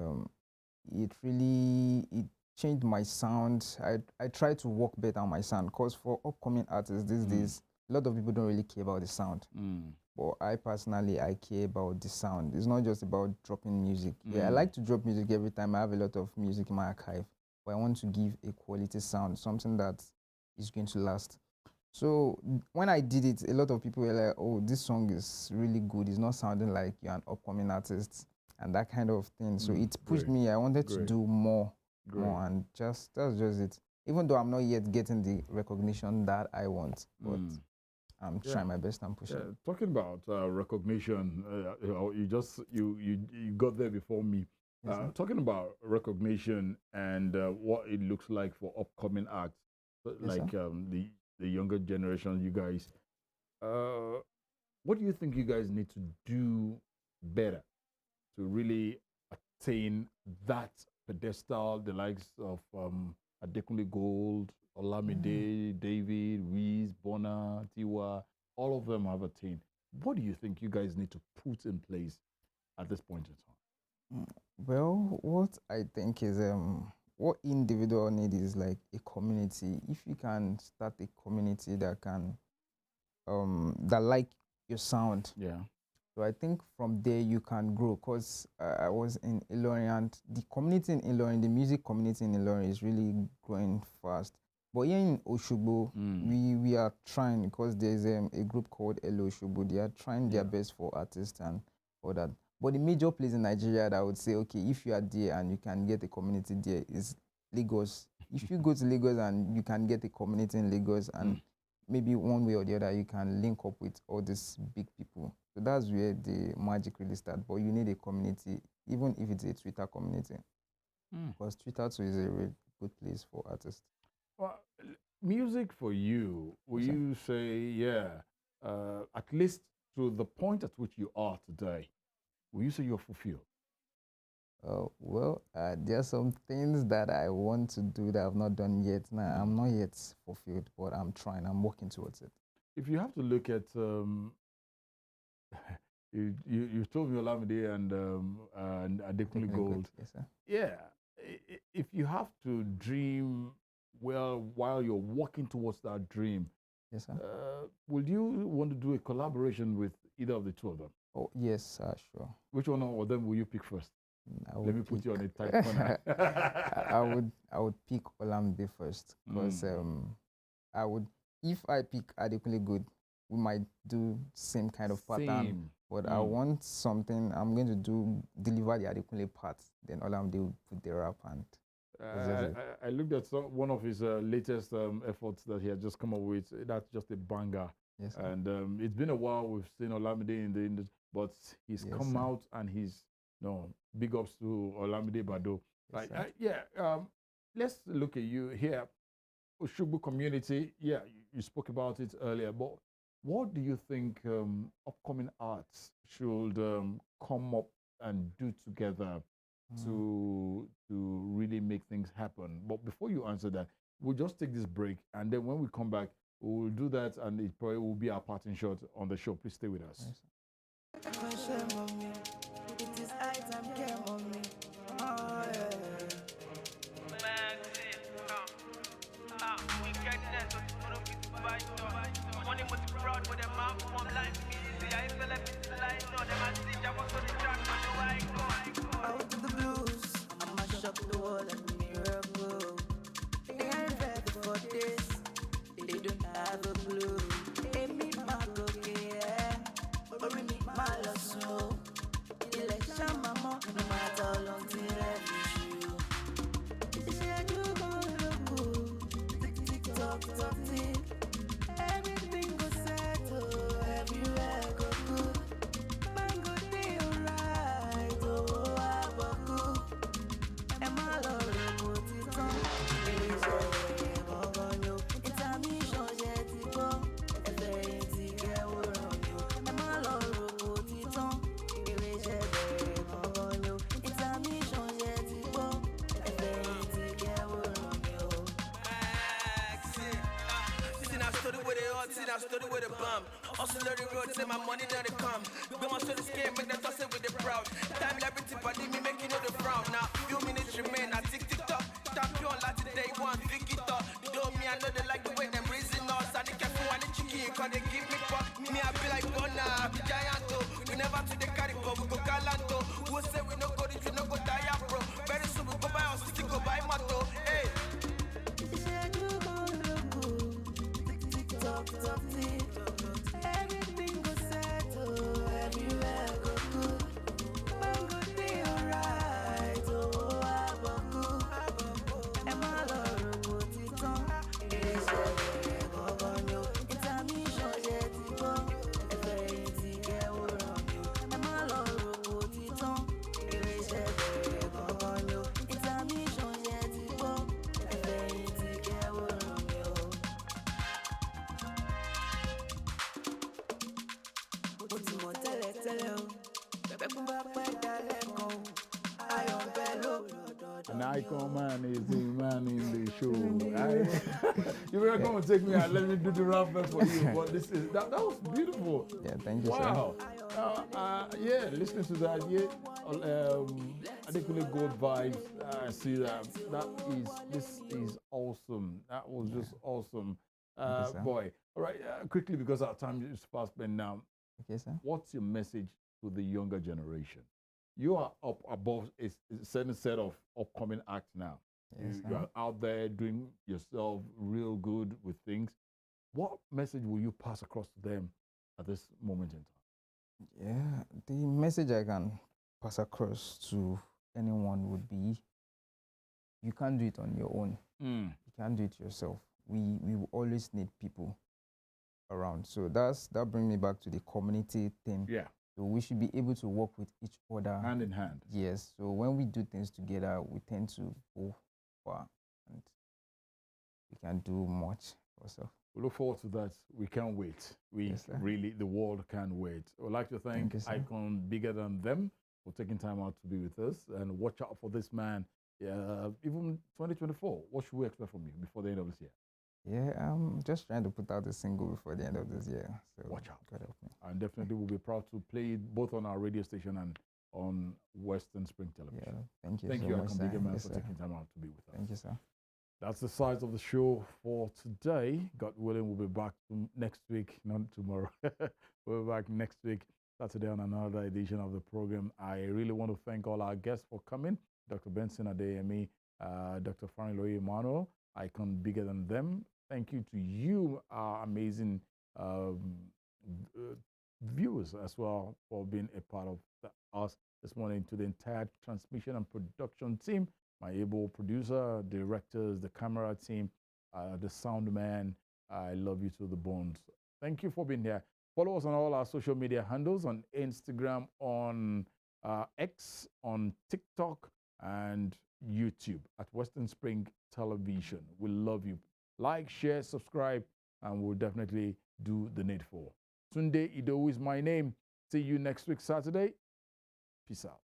it changed my sound. I try to work better on my sound, because for upcoming artists these days, a lot of people don't really care about the sound. But I personally, I care about the sound. It's not just about dropping music. Yeah, I like to drop music every time. I have a lot of music in my archive, but I want to give a quality sound, something that is going to last. So when I did it, a lot of people were like, "Oh, this song is really good. It's not sounding like you're an upcoming artist," and that kind of thing. So it pushed me. I wanted to do more, and that's just it. Even though I'm not yet getting the recognition that I want, but I'm trying my best and pushing. Talking about recognition, you got there before me. Yes, talking about recognition and what it looks like for upcoming acts, like the younger generation, you guys. What do you think you guys need to do better to really attain that pedestal, the likes of Adekunle Gold, Olamide, David, Reese, Bona, Tiwa, all of them have attained. What do you think you guys need to put in place at this point in time? Well, what I think is what individual need is like a community. If you can start a community that can that like your sound, So I think from there you can grow, because I was in Ilorin, and the community in Ilorin, the music community in Ilorin is really growing fast. But here in Oshogbo, we are trying, because there's a group called Elo Oshogbo. They are trying their best for artists and all that. But the major place in Nigeria that I would say, okay, if you are there and you can get a community there, is Lagos. If you go to Lagos and you can get a community in Lagos, and maybe one way or the other you can link up with all these big people. So that's where the magic really starts. But you need a community, even if it's a Twitter community, because Twitter too is a really good place for artists. Well, music for you, will you say, at least to the point at which you are today, will you say you're fulfilled? Well, there are some things that I want to do that I've not done yet. Now, I'm not yet fulfilled, but I'm trying. I'm working towards it. If you have to look at, you told me Olamide and Adekunle Gold. Yes, sir. Yeah, if you have to dream well while you're working towards that dream, yes, sir. Would you want to do a collaboration with either of the two of them? Oh, yes, sure. Which one of them will you pick first? Let me put you on a tight corner. I would pick Olamide first, because I would, if I pick Adekunle Gold, we might do same kind of pattern. But I want something. I'm going to deliver the Adekunle part. Then Olamide will put the rap, and I looked at one of his latest efforts that he had just come up with. That's just a banger. Yes, sir. And it's been a while we've seen Olamide in the industry, but he's come out and he's big ups to Olamide Bado. Yes, right? Let's look at you here. Oshogbo community, you spoke about it earlier, but what do you think upcoming arts should come up and do together to really make things happen? But before you answer that, we'll just take this break, and then when we come back, we'll do that, and it probably will be our parting shot on the show. Please stay with us. Out of the blues, I mash up the wall and miracle. They ain't ready for this, they don't have a clue. They meet my cookie, or we meet my loss. Election, mama, no matter how long till every shoe. Said you gonna look good, tick tock, tock, tick. Everything go settle, everywhere go good. Man go day alright, oh, I go good. And my love, go to town. It is a it's a mission, yet to go. If there ain't to get around you. And my love, go to town. It is it's a mission, yet to go. If there ain't to get around you. Sitting out study with it hot, sitting out study with a bum. Also the road, say my money down the come. Go on to the scam, make them toss it with the proud. Time everything but me making it the frown. Now few minutes remain, I tick tock. Tap you on like today, one Vicky talk. You know me, I know they like the way them raising us. I think careful and the chicken, cause they give me fuck. Me, I be like Bona, I be gianto. We never to the carry, but we go galanto. Who say we no go, we no go die, bro. Very soon we go buy our stick, go buy moto. Hey. Said you gonna look good, tick tock, tock, tick. Everything go settle, everywhere go good. Man go be alright, oh, I go good. And my love go to town. It is a go. It's a mission, yet to go. If there ain't to get around you. And my love go to town. It is a go. It's a mission, yet to go. If there ain't to get around you. Mo ti mọ̀ tẹ́lẹ̀ tẹ́lẹ̀ o, bẹ́ẹ̀ bá pẹ́ dalẹ̀ kan o, ayọ̀ ń bẹ lóòrùn. An icon man is the man in the show. You were going to take me and let me do the rap for you, but that was beautiful. Yeah, thank you, wow. Listening to that, Adekunle Gold vibes. I see that. This is awesome. That was just awesome, boy. All right, quickly because our time is fast spent now. Okay, sir. What's your message to the younger generation. You are up above a certain set of upcoming acts now. Yes, You are out there doing yourself real good with things. What message will you pass across to them at this moment in time? Yeah, the message I can pass across to anyone would be, you can't do it on your own. You can't do it yourself. We will always need people around. So that brings me back to the community thing. Yeah. So we should be able to work with each other. Hand in hand. Yes. So when we do things together, we tend to go far and we can do much ourselves. We look forward to that. We can't wait. The world can't wait. I would like to thank Icon Bigger Than Them for taking time out to be with us, and watch out for this man. Even 2024, what should we expect from you before the end of this year? Yeah, I'm just trying to put out a single before the end of this year. So watch out. God help me. And definitely we'll be proud to play it both on our radio station and on Western Spring Television. Yeah, thank you. Thank so you, much, Icon Bigger Man, yes, for taking time out to be with us. Thank you, sir. That's the size of the show for today. God willing, we'll be back next week, not tomorrow. We'll be back next week, Saturday, on another edition of the program. I really want to thank all our guests for coming. Dr. BENSON, ADEYEMI, Dr. FARIULOYE, EMMANUEL, Icon Bigger Than Them. Thank you to you, our amazing viewers as well, for being a part of us this morning. To the entire transmission and production team, my able producer, directors, the camera team, the sound man, I love you to the bones. Thank you for being here. Follow us on all our social media handles, on Instagram, on X, on TikTok, and YouTube at Western Spring Television. We love you. Like, share, subscribe, and we'll definitely do the needful. Tunde IDOWU is my name. See you next week, Saturday. Peace out.